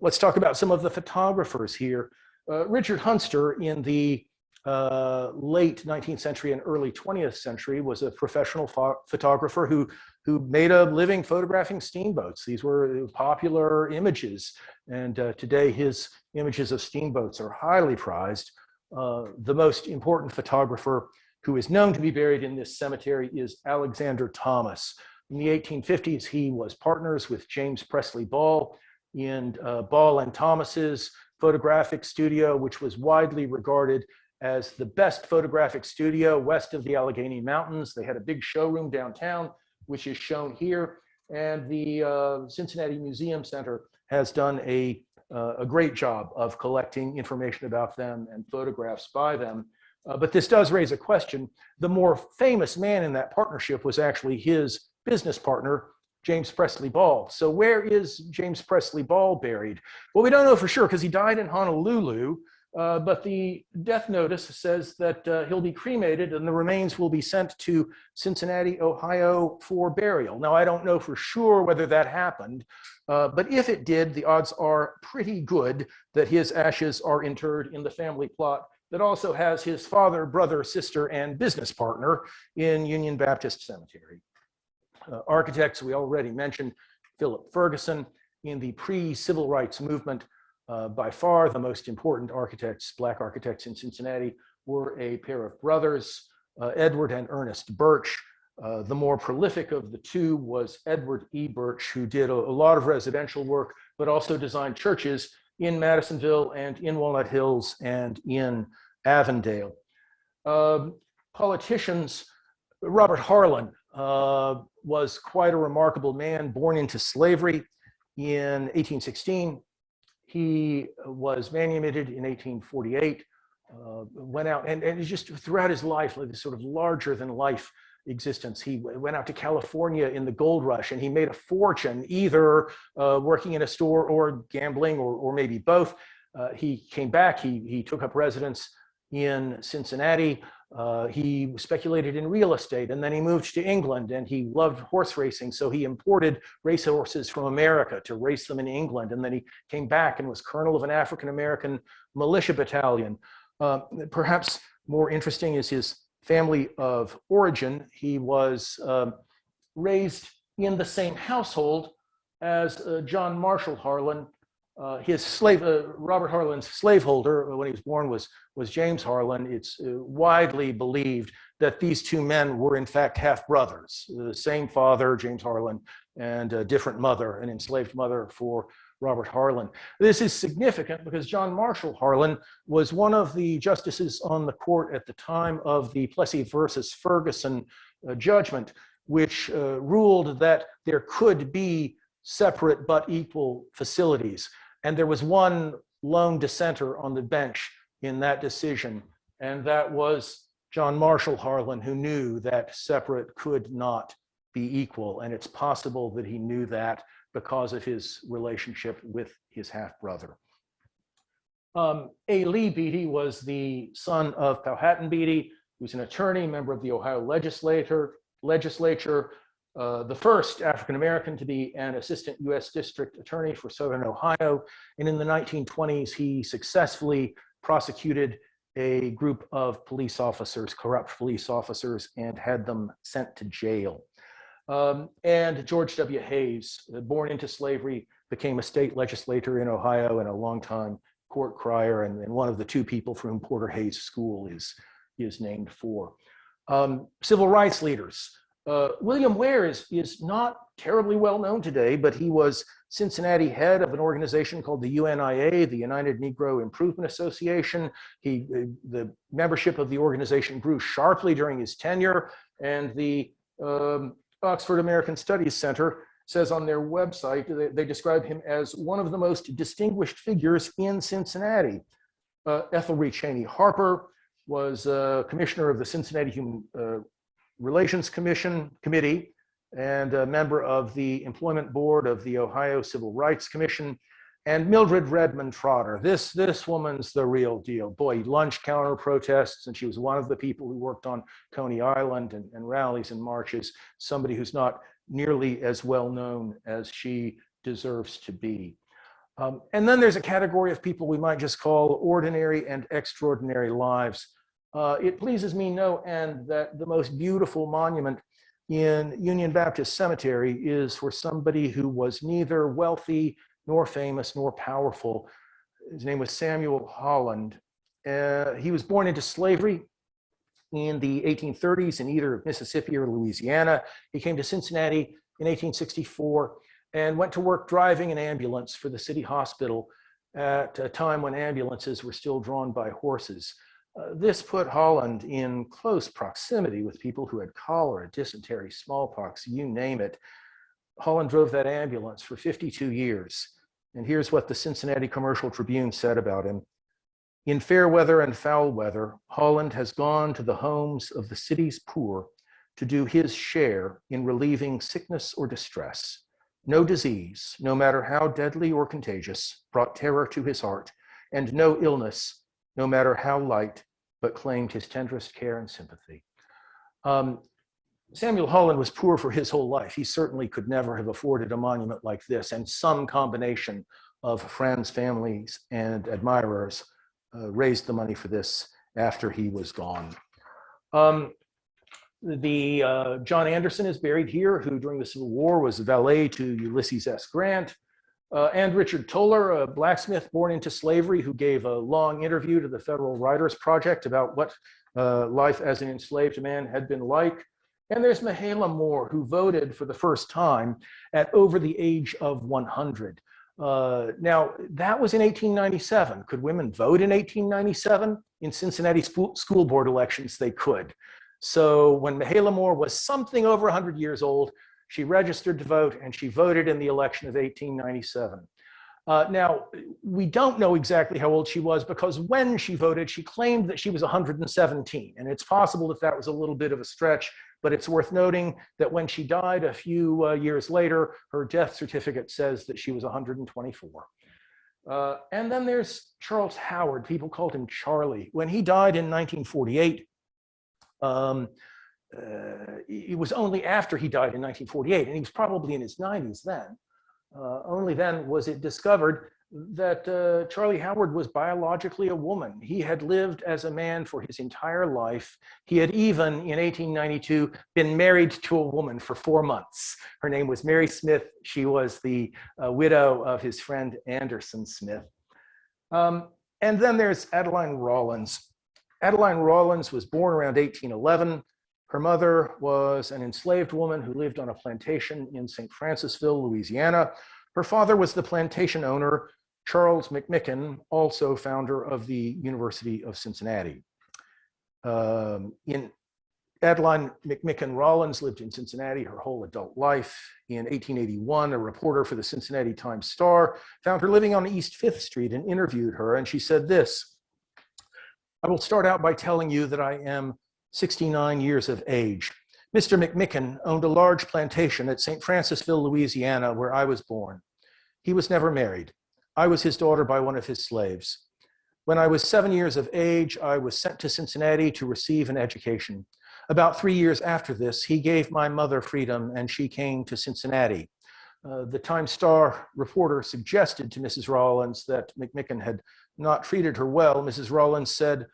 Let's talk about some of the photographers here. Richard Hunster in the late 19th century and early 20th century was a professional photographer who made a living photographing steamboats. These were popular images, and today his images of steamboats are highly prized. The most important photographer who is known to be buried in this cemetery is Alexander Thomas. In the 1850s, he was partners with James Presley Ball in Ball and Thomas's photographic studio, which was widely regarded as the best photographic studio west of the Allegheny Mountains. They had a big showroom downtown, which is shown here. And the Cincinnati Museum Center has done a great job of collecting information about them and photographs by them. But this does raise a question. The more famous man in that partnership was actually his business partner, James Presley Ball. So where is James Presley Ball buried? Well, we don't know for sure because he died in Honolulu, but the death notice says that he'll be cremated and the remains will be sent to Cincinnati, Ohio for burial. Now, I don't know for sure whether that happened, but if it did, the odds are pretty good that his ashes are interred in the family plot that also has his father, brother, sister, and business partner in Union Baptist Cemetery. Architects, we already mentioned Philip Ferguson. In the pre-civil rights movement, by far the most important architects, Black architects in Cincinnati, were a pair of brothers, Edward and Ernest Birch. The more prolific of the two was Edward E. Birch, who did a lot of residential work, but also designed churches in Madisonville and in Walnut Hills and in Avondale. Politicians, Robert Harlan was quite a remarkable man, born into slavery in 1816. He was manumitted in 1848, went out, and just throughout his life, like this sort of larger than life existence. He went out to California in the gold rush, and he made a fortune either working in a store or gambling, or maybe both. He came back, he took up residence in Cincinnati. He speculated in real estate, and then he moved to England, and he loved horse racing, so he imported racehorses from America to race them in England, and then he came back and was colonel of an African-American militia battalion. Perhaps more interesting is his family of origin. He was raised in the same household as John Marshall Harlan. Robert Harlan's slaveholder when he was born was James Harlan. It's widely believed that these two men were in fact half brothers, the same father, James Harlan, and a different mother, an enslaved mother for Robert Harlan. This is significant because John Marshall Harlan was one of the justices on the court at the time of the Plessy versus Ferguson judgment, which ruled that there could be separate but equal facilities. And there was one lone dissenter on the bench in that decision, and that was John Marshall Harlan, who knew that separate could not be equal. And it's possible that he knew that because of his relationship with his half-brother. A. Lee Beatty was the son of Powhatan Beatty, who was an attorney, member of the Ohio legislature, the first African-American to be an assistant US district attorney for Southern Ohio. And in the 1920s, he successfully prosecuted a group of police officers, corrupt police officers, and had them sent to jail. And George W. Hayes, born into slavery, became a state legislator in Ohio and a longtime court crier, and one of the two people for whom Porter Hayes School is named for. Civil rights leaders. William Ware is not terribly well known today, but he was Cincinnati head of an organization called the UNIA, the United Negro Improvement Association. The membership of the organization grew sharply during his tenure, and the Oxford American Studies Center says on their website, they describe him as one of the most distinguished figures in Cincinnati. Ethelred Cheney Harper was commissioner of the Cincinnati Human Relations Committee and a member of the Employment Board of the Ohio Civil Rights Commission. And Mildred Redmond Trotter, this woman's the real deal. Boy, lunch counter protests, and she was one of the people who worked on Coney Island and rallies and marches, somebody who's not nearly as well known as she deserves to be. And then there's a category of people we might just call ordinary and extraordinary lives. It pleases me no end that the most beautiful monument in Union Baptist Cemetery is for somebody who was neither wealthy nor famous, nor powerful. His name was Samuel Holland. He was born into slavery in the 1830s in either Mississippi or Louisiana. He came to Cincinnati in 1864 and went to work driving an ambulance for the city hospital at a time when ambulances were still drawn by horses. This put Holland in close proximity with people who had cholera, dysentery, smallpox, you name it. Holland drove that ambulance for 52 years. And here's what the Cincinnati Commercial Tribune said about him. In fair weather and foul weather, Holland has gone to the homes of the city's poor to do his share in relieving sickness or distress. No disease, no matter how deadly or contagious, brought terror to his heart, and no illness, no matter how light, but claimed his tenderest care and sympathy. Samuel Holland was poor for his whole life. He certainly could never have afforded a monument like this, and some combination of friends, families, and admirers raised the money for this after he was gone. John Anderson is buried here, who during the Civil War was valet to Ulysses S. Grant. And Richard Toller, a blacksmith born into slavery, who gave a long interview to the Federal Writers Project about what life as an enslaved man had been like. And there's Mahala Moore, who voted for the first time at over the age of 100. Now, that was in 1897. Could women vote in 1897? In Cincinnati school board elections, they could. So when Mahala Moore was something over 100 years old, she registered to vote, and she voted in the election of 1897. Now, we don't know exactly how old she was, because when she voted, she claimed that she was 117. And it's possible that that was a little bit of a stretch, but it's worth noting that when she died a few years later, her death certificate says that she was 124. And then there's Charles Howard. People called him Charlie. When he died in 1948, it was only after he died in 1948, and he was probably in his 90s then. Only then was it discovered that Charlie Howard was biologically a woman. He had lived as a man for his entire life. He had even, in 1892, been married to a woman for 4 months. Her name was Mary Smith. She was the widow of his friend Anderson Smith. And then there's Adeline Rawlins. Adeline Rawlins was born around 1811. Her mother was an enslaved woman who lived on a plantation in St. Francisville, Louisiana. Her father was the plantation owner, Charles McMicken, also founder of the University of Cincinnati. Adeline McMicken Rawlins lived in Cincinnati her whole adult life. In 1881, a reporter for the Cincinnati Times-Star found her living on East 5th Street and interviewed her, and she said this: "I will start out by telling you that I am 69 years of age. Mr. McMicken owned a large plantation at St. Francisville, Louisiana, where I was born. He was never married. I was his daughter by one of his slaves. When I was 7 years of age, I was sent to Cincinnati to receive an education. About 3 years after this, he gave my mother freedom and she came to Cincinnati." The Times-Star reporter suggested to Mrs. Rawlins that McMicken had not treated her well. Mrs. Rawlins said,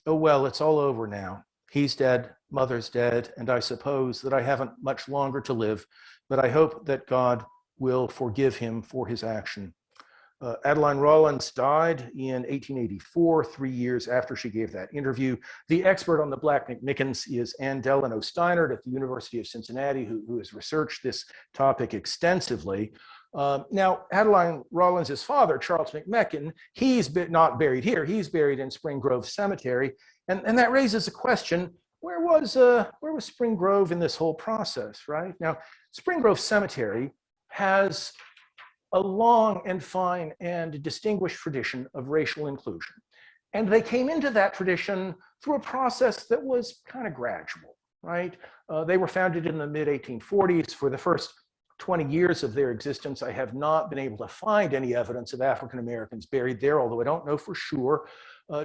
"Oh, well, it's all over now. He's dead, mother's dead, and I suppose that I haven't much longer to live, but I hope that God will forgive him for his action." Adeline Rawlins died in 1884, 3 years after she gave that interview. The expert on the Black McMickens is Ann Delano Steinert at the University of Cincinnati, who has researched this topic extensively. Now, Adeline Rawlins' father, Charles McMicken, he's not buried here. He's buried in Spring Grove Cemetery. And that raises a question: where was Spring Grove in this whole process, right? Now, Spring Grove Cemetery has a long and fine and distinguished tradition of racial inclusion. And they came into that tradition through a process that was kind of gradual, right? They were founded in the mid-1840s. For the first 20 years of their existence, I have not been able to find any evidence of African Americans buried there, although I don't know for sure.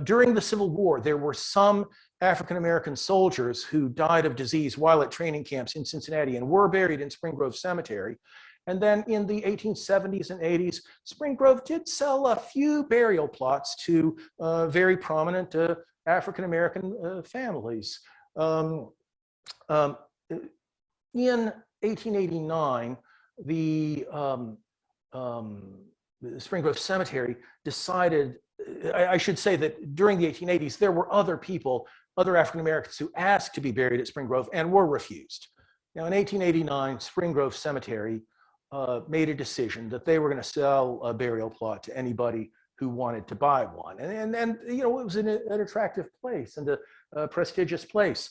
During the Civil War, there were some African American soldiers who died of disease while at training camps in Cincinnati and were buried in Spring Grove Cemetery. And then in the 1870s and 80s, Spring Grove did sell a few burial plots to very prominent African American families. In 1889, the Spring Grove Cemetery decided, I should say that during the 1880s, there were other people, other African Americans who asked to be buried at Spring Grove and were refused. Now in 1889, Spring Grove Cemetery made a decision that they were going to sell a burial plot to anybody who wanted to buy one. And you know, it was an attractive place and a prestigious place.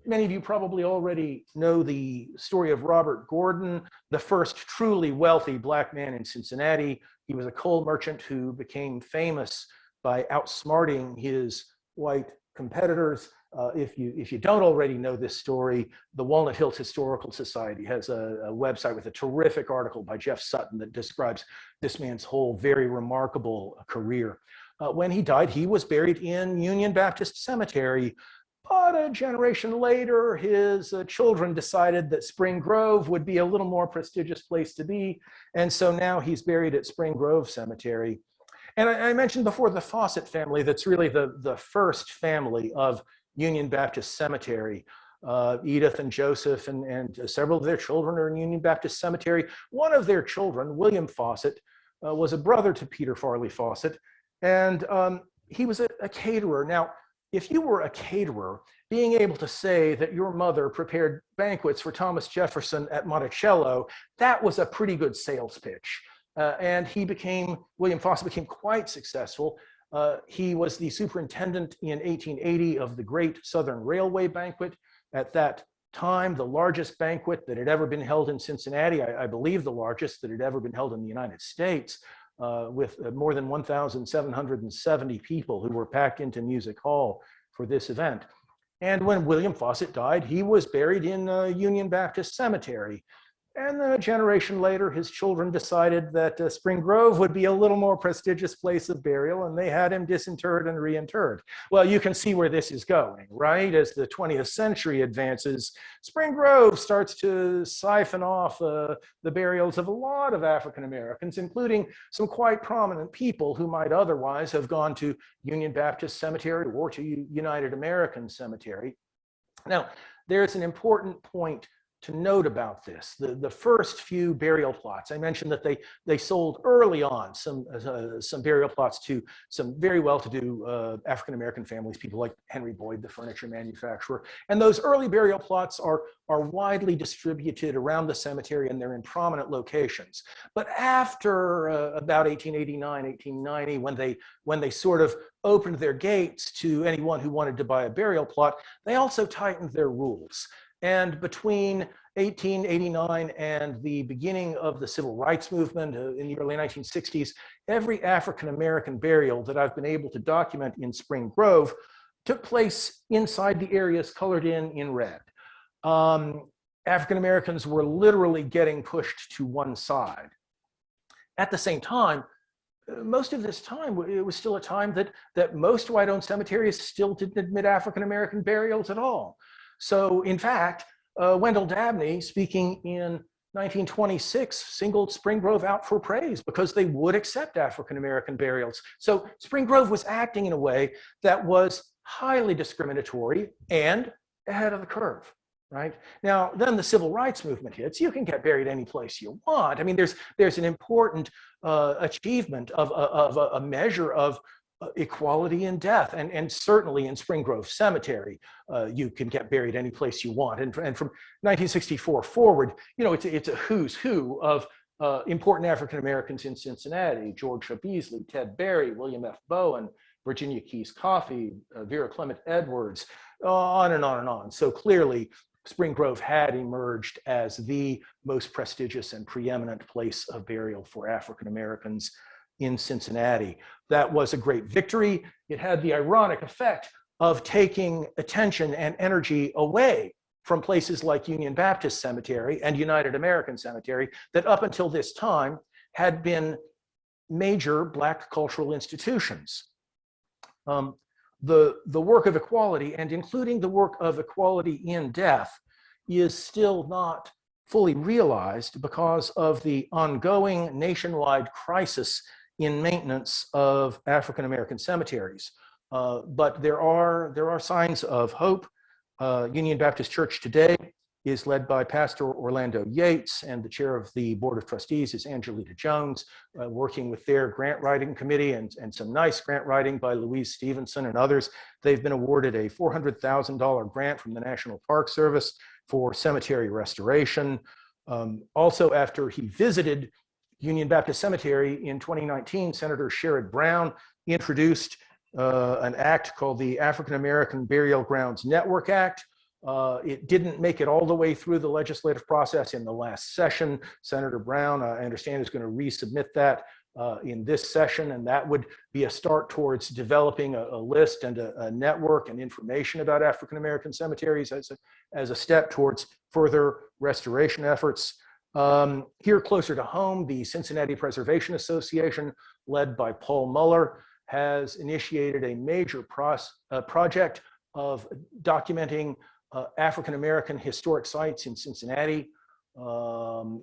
Many of you probably already know the story of Robert Gordon, the first truly wealthy Black man in Cincinnati. He was a coal merchant who became famous by outsmarting his white competitors. If you don't already know this story, the Walnut Hills Historical Society has a website with a terrific article by Jeff Sutton that describes this man's whole very remarkable career. When he died, he was buried in Union Baptist Cemetery. But a generation later, his children decided that Spring Grove would be a little more prestigious place to be. And so now he's buried at Spring Grove Cemetery. And I mentioned before the Fawcett family, that's really the first family of Union Baptist Cemetery. Edith and Joseph and several of their children are in Union Baptist Cemetery. One of their children, William Fawcett, was a brother to Peter Farley Fawcett, and he was a caterer. Now, if you were a caterer, being able to say that your mother prepared banquets for Thomas Jefferson at Monticello, that was a pretty good sales pitch. And William Fawcett became quite successful. He was the superintendent in 1880 of the Great Southern Railway Banquet. At that time, the largest banquet that had ever been held in Cincinnati, I believe the largest that had ever been held in the United States, with more than 1,770 people who were packed into Music Hall for this event. And when William Fawcett died, he was buried in Union Baptist Cemetery. And then a generation later, his children decided that Spring Grove would be a little more prestigious place of burial, and they had him disinterred and reinterred. Well, you can see where this is going, right? As the 20th century advances, Spring Grove starts to siphon off the burials of a lot of African Americans, including some quite prominent people who might otherwise have gone to Union Baptist Cemetery or to United American Cemetery. Now, there's an important point to note about this. The first few burial plots, I mentioned that they sold early on some burial plots to some very well-to-do African-American families, people like Henry Boyd, the furniture manufacturer. And those early burial plots are widely distributed around the cemetery, and they're in prominent locations. But after about 1889, 1890, when they sort of opened their gates to anyone who wanted to buy a burial plot, they also tightened their rules. And between 1889 and the beginning of the civil rights movement in the early 1960s, every African-American burial that I've been able to document in Spring Grove took place inside the areas colored in red. African-Americans were literally getting pushed to one side. At the same time, most of this time, it was still a time that most white-owned cemeteries still didn't admit African-American burials at all. So in fact, Wendell Dabney, speaking in 1926, singled Spring Grove out for praise because they would accept African-American burials. So Spring Grove was acting in a way that was highly discriminatory and ahead of the curve, right? Now, then the civil rights movement hits. You can get buried any place you want. I mean, there's an important achievement of a measure of equality in death, and certainly in Spring Grove Cemetery, you can get buried any place you want. And from 1964 forward, you know, it's a who's who of important African Americans in Cincinnati: George Beasley, Ted Berry, William F. Bowen, Virginia Keys Coffey, Vera Clement Edwards, on and on and on. So clearly, Spring Grove had emerged as the most prestigious and preeminent place of burial for African Americans in Cincinnati. That was a great victory. It had the ironic effect of taking attention and energy away from places like Union Baptist Cemetery and United American Cemetery that up until this time had been major Black cultural institutions. The work of equality, and including the work of equality in death, is still not fully realized because of the ongoing nationwide crisis in maintenance of African American cemeteries. But there are signs of hope. Union Baptist Church today is led by Pastor Orlando Yates, and the chair of the Board of Trustees is Angelita Jones, working with their grant writing committee and some nice grant writing by Louise Stevenson and others. They've been awarded a $400,000 grant from the National Park Service for cemetery restoration. Also, after he visited Union Baptist Cemetery in 2019, Senator Sherrod Brown introduced an act called the African American Burial Grounds Network Act. It didn't make it all the way through the legislative process in the last session. Senator Brown, I understand, is going to resubmit that in this session, and that would be a start towards developing a list and a network and information about African American cemeteries as a step towards further restoration efforts. Here closer to home, the Cincinnati Preservation Association, led by Paul Muller, has initiated a major project of documenting African American historic sites in Cincinnati,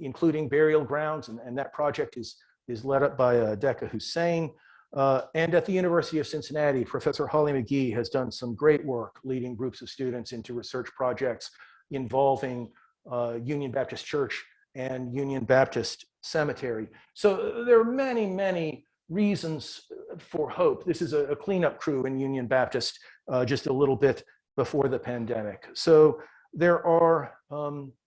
including burial grounds, and that project is led up by Decca Hussein. And at the University of Cincinnati, Professor Holly McGee has done some great work leading groups of students into research projects involving Union Baptist Church and Union Baptist Cemetery. So there are many, many reasons for hope. This is a cleanup crew in Union Baptist just a little bit before the pandemic. So there are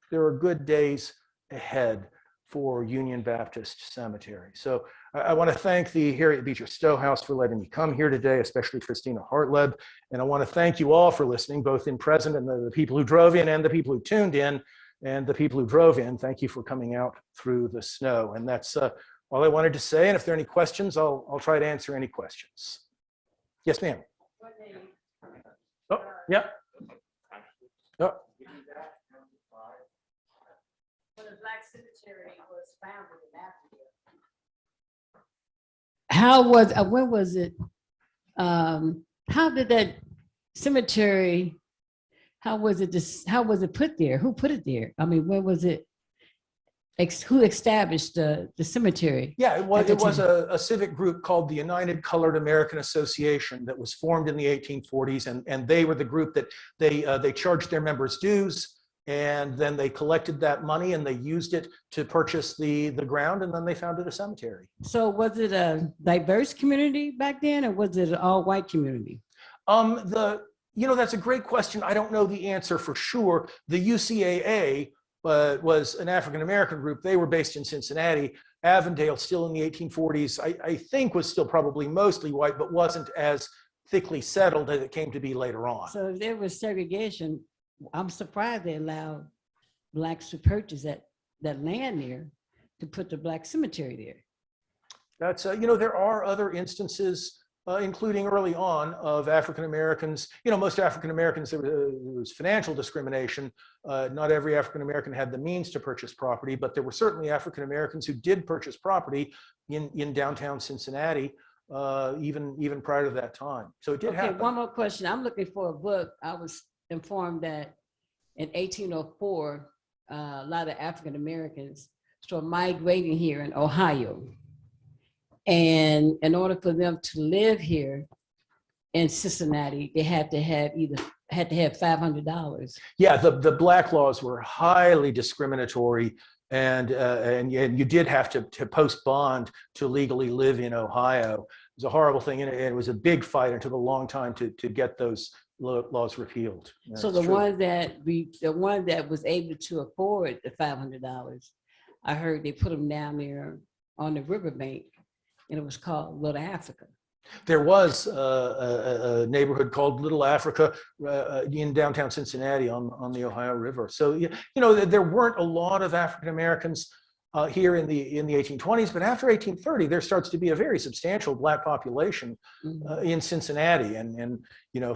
good days ahead for Union Baptist Cemetery. So I want to thank the Harriet Beecher Stowe House for letting me come here today, especially Christina Hartleb. And I want to thank you all for listening, both in present and the people who drove in and the people who tuned in. And the people who drove in, thank you for coming out through the snow. And that's all I wanted to say. And if there are any questions, I'll try to answer any questions. Yes, ma'am. Oh, yeah. Oh. Black cemetery was founded in Africa. When was it? How did that cemetery, how was it put there? Who put it there? I mean, when was it? Who established the cemetery? Yeah, it was, At the it was time. a civic group called the United Colored American Association that was formed in the 1840s, and they were the group that they charged their members dues, and then they collected that money and they used it to purchase the ground, and then they founded a cemetery. So was it a diverse community back then, or was it an all-white community? That's a great question. I don't know the answer for sure. The UCAA was an African-American group. They were based in Cincinnati. Avondale, still in the 1840s, I think was still probably mostly white, but wasn't as thickly settled as it came to be later on. So if there was segregation, I'm surprised they allowed blacks to purchase that land there to put the black cemetery there. That's, there are other instances, including early on, of African Americans. Most African Americans, there was financial discrimination. Not every African American had the means to purchase property, but there were certainly African Americans who did purchase property in downtown Cincinnati, even prior to that time. So it did happen. One more question. I'm looking for a book. I was informed that in 1804, a lot of African Americans started migrating here in Ohio. And in order for them to live here in Cincinnati, they had to have $500. Yeah, the black laws were highly discriminatory, and you did have to post bond to legally live in Ohio. It was a horrible thing, and it was a big fight. It took a long time to get those laws repealed. Yeah, so the one that was able to afford the $500, I heard they put them down there on the riverbank, and it was called Little Africa. There was a neighborhood called Little Africa in downtown Cincinnati on the Ohio River. So there weren't a lot of African Americans here in the 1820s, but after 1830, there starts to be a very substantial black population in Cincinnati, and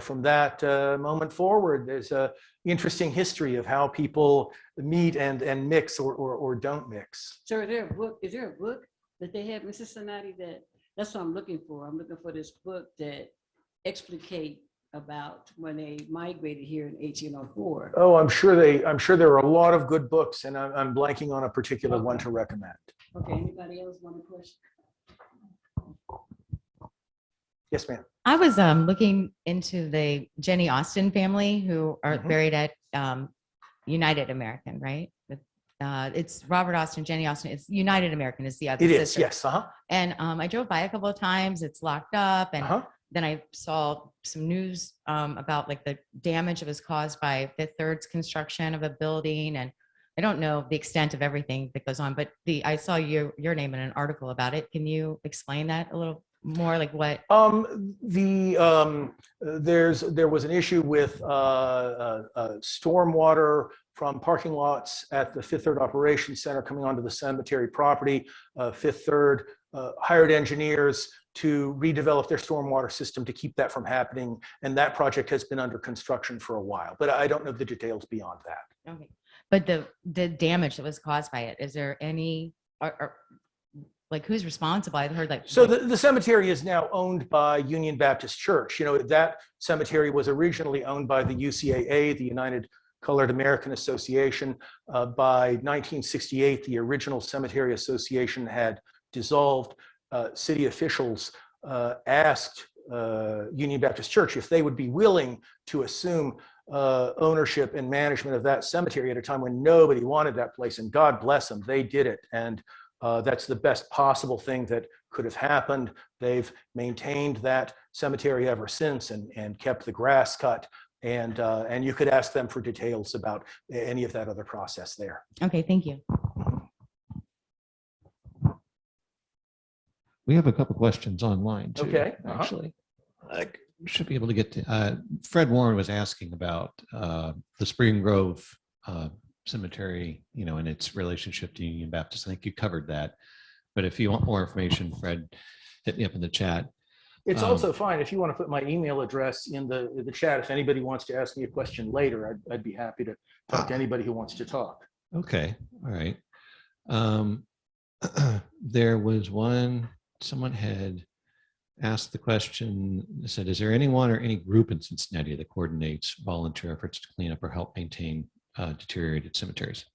from that moment forward, there's a interesting history of how people meet and mix or don't mix. So is there a book that they have in Cincinnati that's what I'm looking for? I'm looking for this book that explicate about when they migrated here in 1804. Oh, I'm sure there are a lot of good books, and I'm blanking on a particular one to recommend. Okay, anybody else want a question? Yes, ma'am. I was looking into the Jenny Austin family who are buried at United American, right? It's Robert Austin, Jenny Austin. It's United American is the other It sister. is, yes. And I drove by a couple of times. It's locked up, and then I saw some news about like the damage that was caused by Fifth Third's construction of a building, and I don't know the extent of everything that goes on, but I saw your name in an article about it. Can you explain that a little more, like what? There was an issue with stormwater from parking lots at the Fifth Third Operations Center coming onto the cemetery property. Fifth Third hired engineers to redevelop their stormwater system to keep that from happening, and that project has been under construction for a while, but I don't know the details beyond that. Okay, but the damage that was caused by it, is there any? Like, who's responsible? I've heard like. So the cemetery is now owned by Union Baptist Church. That cemetery was originally owned by the UCAA, the United Colored American Association. By 1968, the original Cemetery Association had dissolved. City officials asked Union Baptist Church if they would be willing to assume ownership and management of that cemetery at a time when nobody wanted that place, and God bless them, they did it. And that's the best possible thing that could have happened. They've maintained that cemetery ever since and kept the grass cut. And you could ask them for details about any of that other process there. Okay, thank you. We have a couple questions online too. Okay. Actually, I should be able to get to. Fred Warren was asking about the Spring Grove Cemetery, and its relationship to Union Baptist. I think you covered that, but if you want more information, Fred, hit me up in the chat. It's also fine if you want to put my email address in the chat. If anybody wants to ask me a question later, I'd be happy to talk to anybody who wants to talk. Okay, all right. There was someone had asked the question, said, is there anyone or any group in Cincinnati that coordinates volunteer efforts to clean up or help maintain deteriorated cemeteries?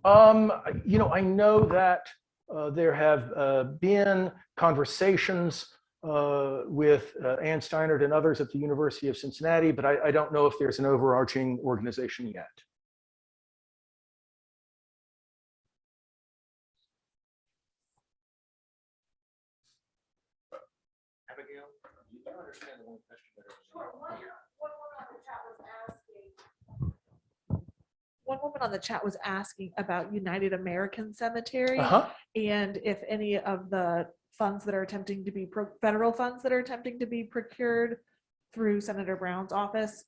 I know that there have been conversations with Ann Steinert and others at the University of Cincinnati, but I don't know if there's an overarching organization yet. Abigail, do you understand the one question better? Sure. One woman on the chat was asking about United American Cemetery and if any of the funds that are attempting to be federal funds that are attempting to be procured through Senator Brown's office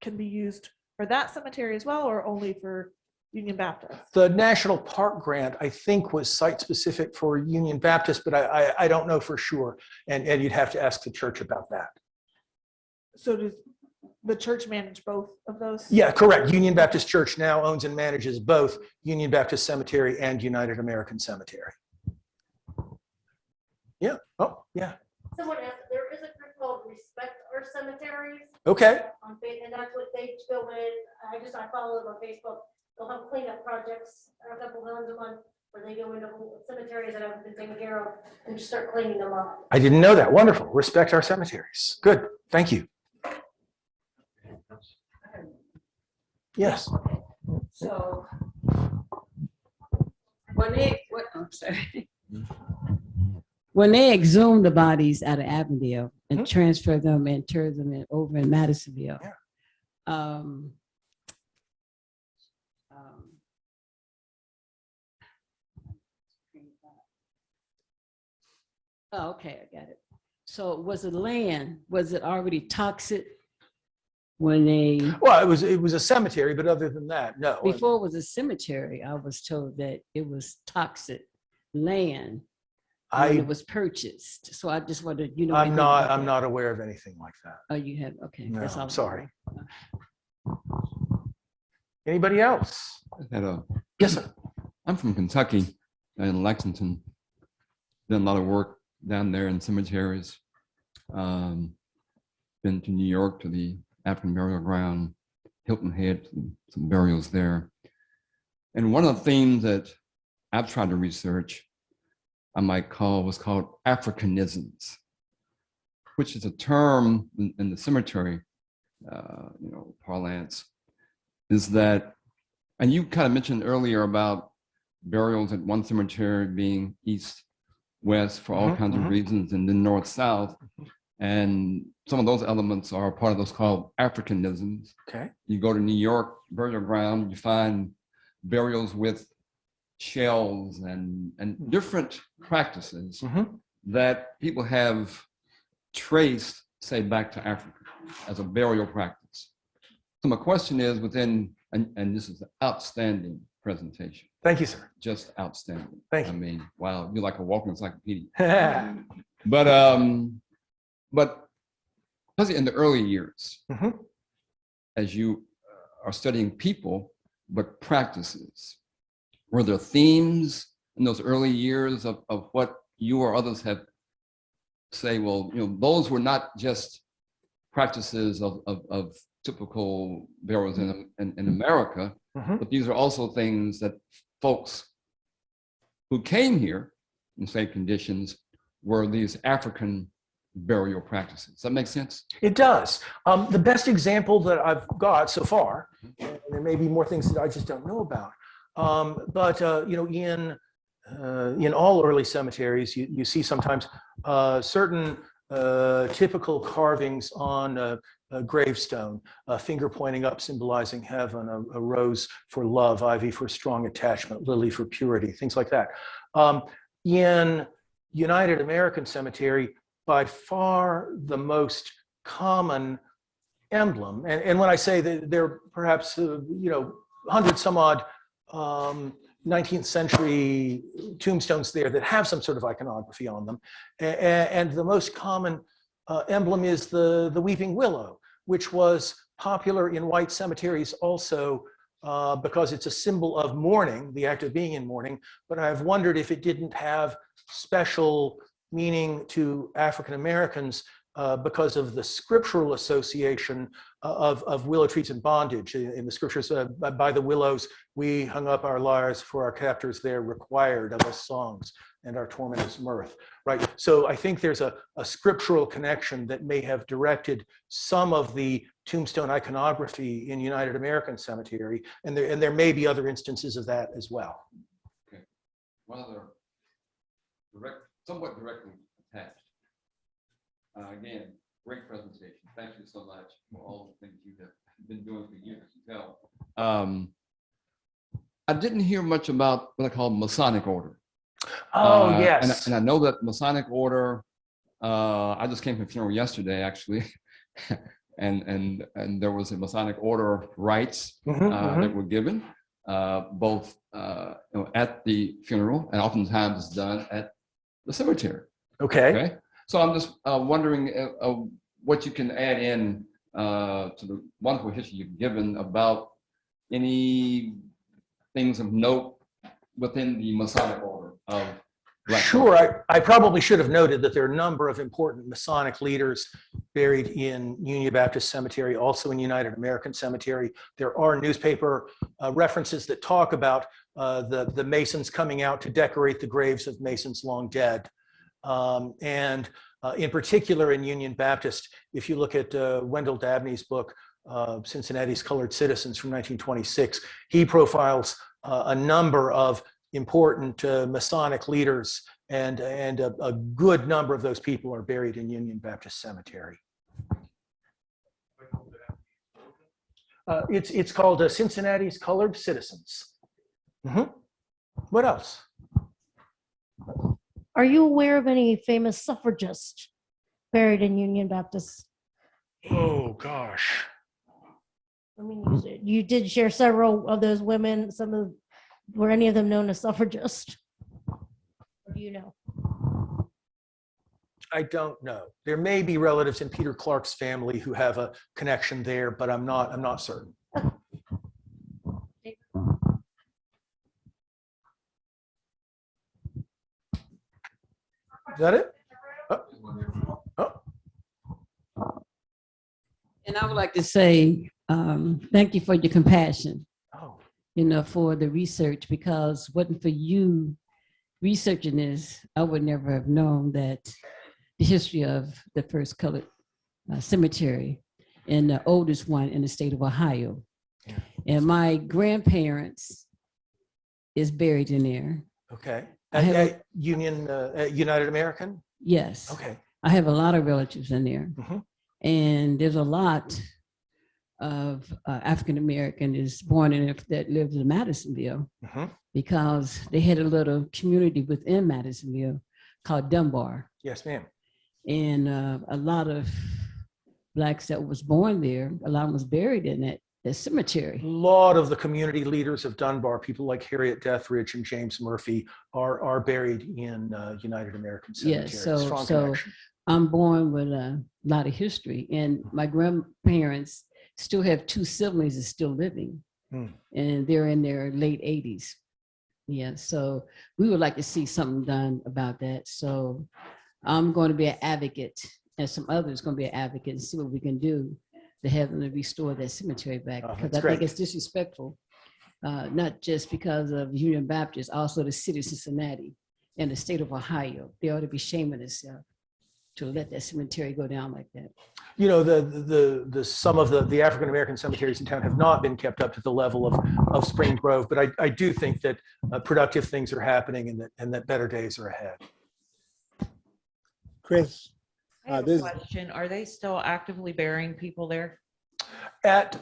can be used for that cemetery as well, or only for Union Baptist. The National Park Grant, I think, was site-specific for Union Baptist, but I don't know for sure. And you'd have to ask the church about that. So does the church manage both of those? Yeah, correct. Union Baptist Church now owns and manages both Union Baptist Cemetery and United American Cemetery. Yeah. Oh, yeah. Someone asked, there is a group called Respect Our Cemeteries Okay. on Facebook, and that's what they go in. I follow them on Facebook. They'll have cleanup projects a couple times a month where they go into cemeteries that haven't been taken care of and just start cleaning them up. I didn't know that. Wonderful. Respect Our Cemeteries. Good. Thank you. Yes. So when they exhumed the bodies out of Avondale and transferred them and turned them over in Madisonville, oh, okay, I got it. So was it already toxic when they? Well, it was a cemetery, but other than that, no. Before it was a cemetery, I was told that it was toxic land when it was purchased. So I just wanted, I'm not aware of anything like that. Oh, you have, okay. No, That's all. I'm sorry. Anybody else? Yes, sir. I'm from Kentucky in Lexington. Done a lot of work down there in cemeteries. Been to New York to the African burial ground, Hilton Head, some burials there. And one of the themes that I've tried to research, was called Africanisms, which is a term in the cemetery, parlance, is that, and you kind of mentioned earlier about burials at one cemetery being east, west for all kinds of reasons, and then north, south. And some of those elements are part of those called Africanisms. Okay. You go to New York burial ground, you find burials with shells and different practices that people have traced, say, back to Africa as a burial practice. So my question is and this is an outstanding presentation. Thank you, sir. Just outstanding. Thank you. I mean, wow, you're like a walking encyclopedia. But especially in the early years, as you are studying people, but practices, were there themes in those early years of what you or others have say, well, those were not just practices of typical burials in America, but these are also things that folks who came here in safe conditions were these African burial practices. Does that make sense? It does. The best example that I've got so far, and there may be more things that I just don't know about, but in all early cemeteries, you see sometimes certain typical carvings on a gravestone, a finger pointing up symbolizing heaven, a rose for love, ivy for strong attachment, lily for purity, things like that. In United American Cemetery, by far the most common emblem, and when I say that there are perhaps 100 some odd 19th century tombstones there that have some sort of iconography on them, and the most common emblem is the weeping willow, which was popular in white cemeteries also because it's a symbol of mourning, the act of being in mourning, but I've wondered if it didn't have special meaning to African Americans because of the scriptural association of willow trees and bondage. In the scriptures, by the willows, we hung up our lyres, for our captors there required of us songs, and our tormentors mirth, right? So I think there's a scriptural connection that may have directed some of the tombstone iconography in United American Cemetery, and there may be other instances of that as well. Okay. One other somewhat directly attached. Again, great presentation. Thank you so much for all the things you have been doing for years to tell. I didn't hear much about what I call Masonic order. Oh, yes. And I know that Masonic order, I just came from a funeral yesterday, actually. and there was a Masonic order rites that were given, both at the funeral and oftentimes done at the cemetery. Okay. So I'm just wondering what you can add in to the wonderful history you've given about any things of note within the Masonic order of Black Sure, folk. I probably should have noted that there are a number of important Masonic leaders buried in Union Baptist Cemetery, also in United American Cemetery. There are newspaper references that talk about the Masons coming out to decorate the graves of Masons long dead. And in particular in Union Baptist, if you look at Wendell Dabney's book, Cincinnati's Colored Citizens from 1926, he profiles a number of important Masonic leaders, and a good number of those people are buried in Union Baptist Cemetery. It's called Cincinnati's Colored Citizens. What else? Are you aware of any famous suffragists buried in Union Baptist? Oh, gosh. I mean, you did share several of those women. Were any of them known as suffragists? Or do you know? I don't know. There may be relatives in Peter Clark's family who have a connection there, but I'm not certain. Is that it? And I would like to say, thank you for your compassion, Oh. For the research, because wasn't for you researching this, I would never have known that the history of the first colored cemetery and the oldest one in the state of Ohio. Yeah. And my grandparents is buried in there. Okay. I have At United American? Yes. Okay. I have a lot of relatives in there. Mhm. And there's a lot of African American is born in it that lives in Madisonville, because they had a little community within Madisonville called Dunbar. Yes, ma'am. And a lot of Blacks that was born there, a lot of them was buried in that cemetery. A lot of the community leaders of Dunbar, people like Harriet Dethridge and James Murphy, are buried in United American Cemetery. Yes, Strong so connection. I'm born with a lot of history, and my grandparents still have two siblings that's still living, and they're in their late 80s. Yeah, so we would like to see something done about that. So I'm going to be an advocate, and some others going to be an advocate, and see what we can do to have them to restore that cemetery back, because I think it's disrespectful, not just because of Union Baptist, also the city of Cincinnati and the state of Ohio. They ought to be shaming themselves to let that cemetery go down like that. Some of the African American cemeteries in town have not been kept up to the level of Spring Grove, but I do think that productive things are happening, and that better days are ahead. Chris, I have a question. Are they still actively burying people there? At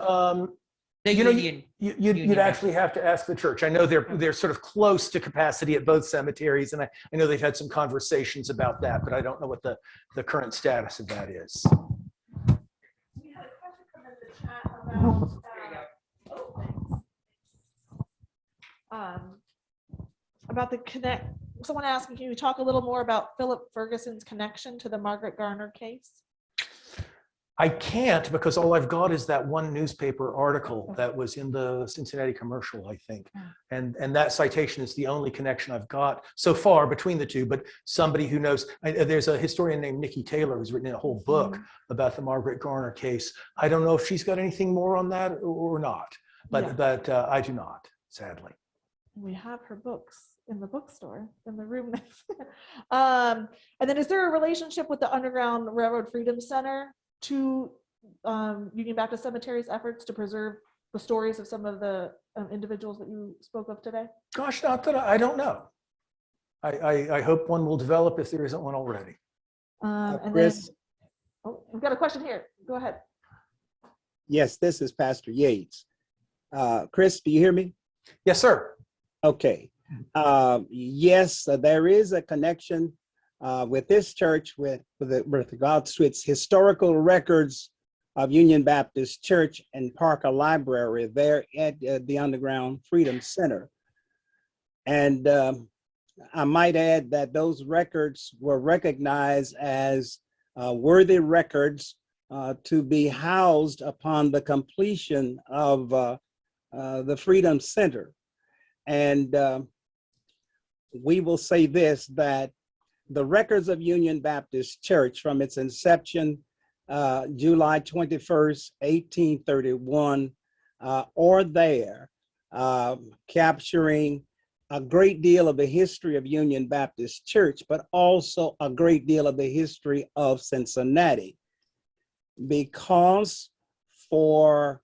The Union. You'd actually have to ask the church. I know they're sort of close to capacity at both cemeteries, and I know they've had some conversations about that, but I don't know what the current status of that is. We had a question come in the chat about the someone asking, can you talk a little more about Philip Ferguson's connection to the Margaret Garner case? I can't because all I've got is that one newspaper article that was in the Cincinnati Commercial, I think. And that citation is the only connection I've got so far between the two. But somebody who knows, there's a historian named Nikki Taylor who's written a whole book about the Margaret Garner case. I don't know if she's got anything more on that or not, but I do not, sadly. We have her books in the bookstore in the room next. And then is there a relationship with the Underground Railroad Freedom Center to Union Baptist Cemetery's efforts to preserve the stories of some of the individuals that you spoke of today? Gosh, not that I don't know. I hope one will develop if there isn't one already. And Chris? then, oh, we've got a question here. Go ahead. Yes, this is Pastor Yates. Chris, do you hear me? Yes, sir. Okay. Yes, there is a connection with this church with regards to its historical records of Union Baptist Church and Parker Library there at the Underground Freedom Center. And I might add that those records were recognized as worthy records to be housed upon the completion of the Freedom Center. And we will say this, that the records of Union Baptist Church from its inception, July 21st, 1831, are there, capturing a great deal of the history of Union Baptist Church, but also a great deal of the history of Cincinnati. Because for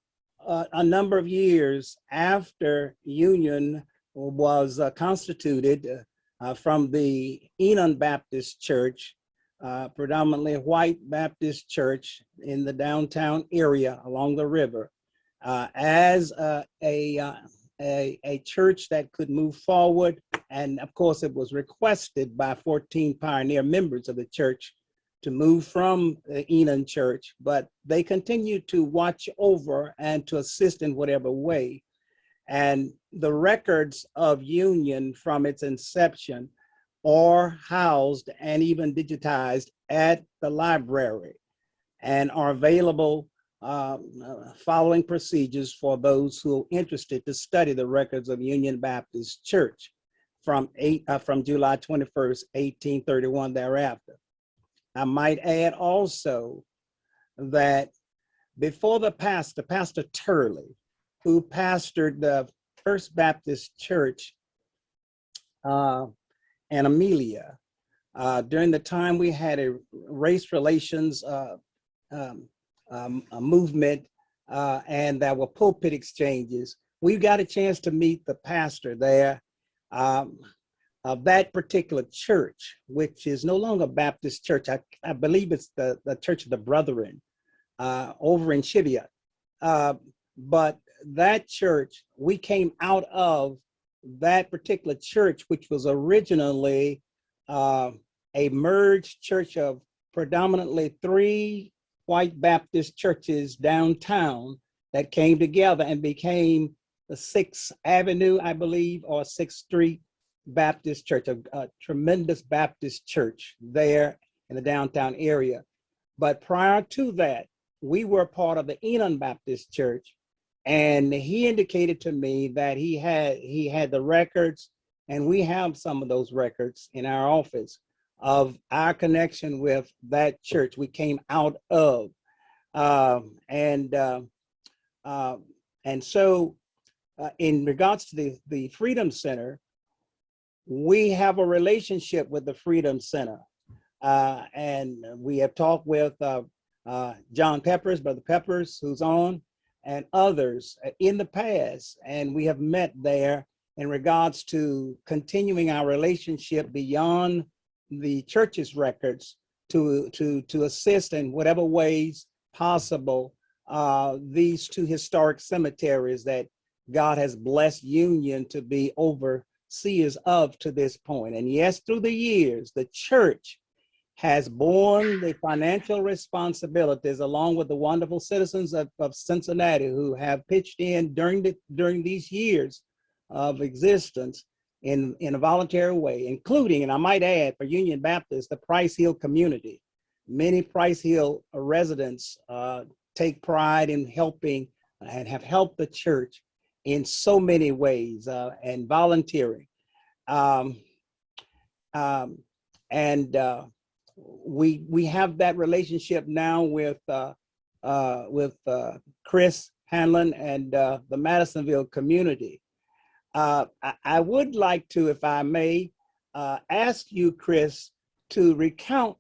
a number of years after Union was constituted from the Enon Baptist Church, predominantly white Baptist church in the downtown area along the river, as a church that could move forward. And of course, it was requested by 14 pioneer members of the church to move from the Enon Church, but they continued to watch over and to assist in whatever way. And the records of Union from its inception are housed and even digitized at the library and are available following procedures for those who are interested to study the records of Union Baptist Church from July 21st, 1831 thereafter. I might add also that before the pastor, Pastor Turley, who pastored the First Baptist Church in Amelia, during the time we had a race relations a movement and there were pulpit exchanges, we got a chance to meet the pastor there of that particular church, which is no longer Baptist Church. I believe it's the Church of the Brethren over in Cheviot. But that church, we came out of that particular church, which was originally a merged church of predominantly 3 white Baptist churches downtown that came together and became the 6th Avenue, I believe, or 6th Street Baptist Church, a tremendous Baptist church there in the downtown area. But prior to that, we were part of the Enon Baptist Church, and he indicated to me that he had the records, and we have some of those records in our office of our connection with that church we came out of. And so in regards to the Freedom Center, we have a relationship with the Freedom Center. And we have talked with John Peppers, Brother Peppers, who's on, and others in the past. And we have met there in regards to continuing our relationship beyond the church's records to assist in whatever ways possible these 2 historic cemeteries that God has blessed Union to be overseers of to this point. And yes, through the years, the church has borne the financial responsibilities along with the wonderful citizens of Cincinnati who have pitched in during these years of existence in a voluntary way, including, and I might add for Union Baptist, the Price Hill community. Many Price Hill residents take pride in helping and have helped the church in so many ways and volunteering. We have that relationship now with Chris Hanlin and the Madisonville community. I would like to, if I may, ask you, Chris, to recount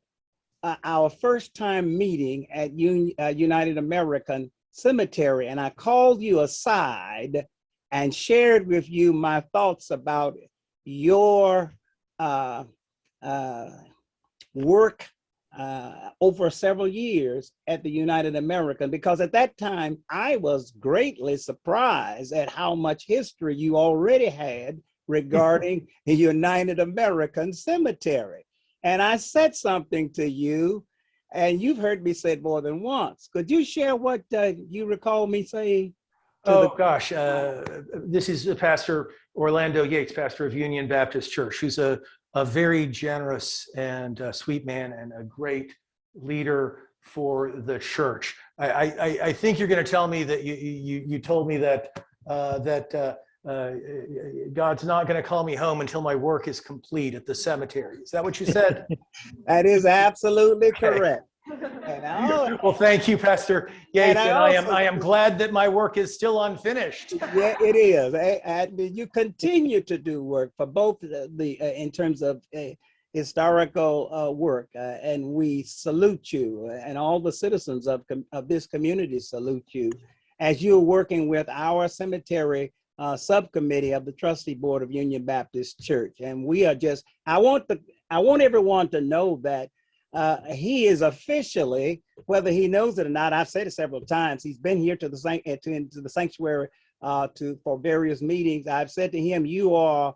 our first time meeting at United American Cemetery. And I called you aside and shared with you my thoughts about your work over several years at the United American, because at that time I was greatly surprised at how much history you already had regarding the United American Cemetery. And I said something to you, and you've heard me say it more than once. Could you share what you recall me saying? Gosh, this is Pastor Orlando Yates, pastor of Union Baptist Church, who's a very generous and sweet man and a great leader for the church. I think you're going to tell me that you told me that God's not going to call me home until my work is complete at the cemetery. Is that what you said? That is absolutely correct. Well, thank you, Pastor Yates, and I am glad that my work is still unfinished. Yeah, it is. And you continue to do work for both in terms of historical work, and we salute you, and all the citizens of this community salute you as you're working with our cemetery subcommittee of the trustee board of Union Baptist Church. And we are just, I want everyone to know that he is officially, whether he knows it or not, I've said it several times, he's been here to the sanctuary for various meetings. I've said to him, you are,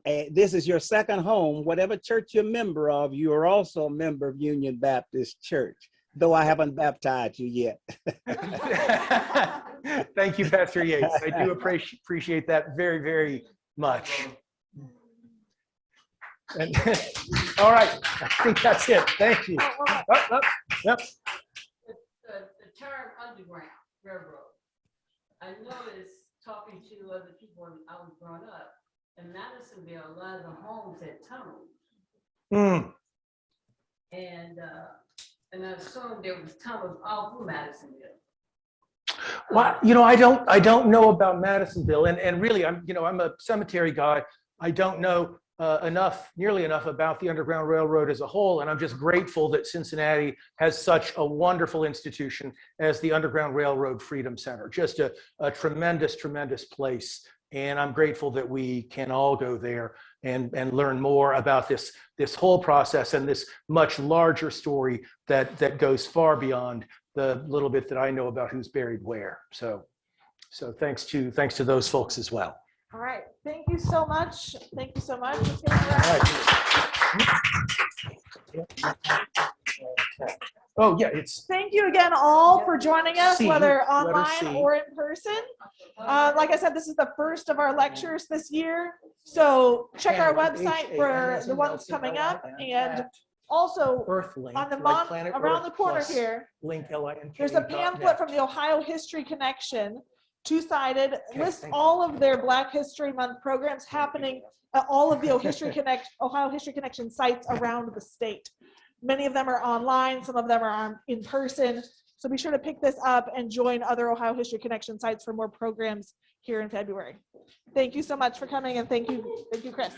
this is your second home. Whatever church you're a member of, you are also a member of Union Baptist Church, though I haven't baptized you yet. Thank you, Pastor Yates. I do appreciate that very, very much. And, all right, I think that's it. Thank you. Yep. The term underground railroad, I noticed talking to other people when I was growing up, in Madisonville, a lot of the homes had tunnels. And I assumed there was tunnels all through Madisonville. Well, I don't know about Madisonville, and really, I'm a cemetery guy. I don't know nearly enough about the Underground Railroad as a whole, and I'm just grateful that Cincinnati has such a wonderful institution as the Underground Railroad Freedom Center. Just a tremendous, tremendous place, and I'm grateful that we can all go there and learn more about this whole process and this much larger story that goes far beyond the little bit that I know about who's buried where. So thanks to those folks as well. All right. Thank you so much. Thank you so much. Oh, yeah, it's. Thank you again all for joining us, C, whether letter online C. or in person. Like I said, this is the first of our lectures this year. So check our website for the ones coming up, and also Earthlink, on the like Planet around Earth the corner plus here, link LINK. there's a pamphlet from the Ohio History Connection, two-sided, lists thank you. all of their Black History Month programs happening at all of the Ohio History Connection sites around the state. Many of them are online, some of them are in person. So be sure to pick this up and join other Ohio History Connection sites for more programs here in February. Thank you so much for coming, and thank you, Chris.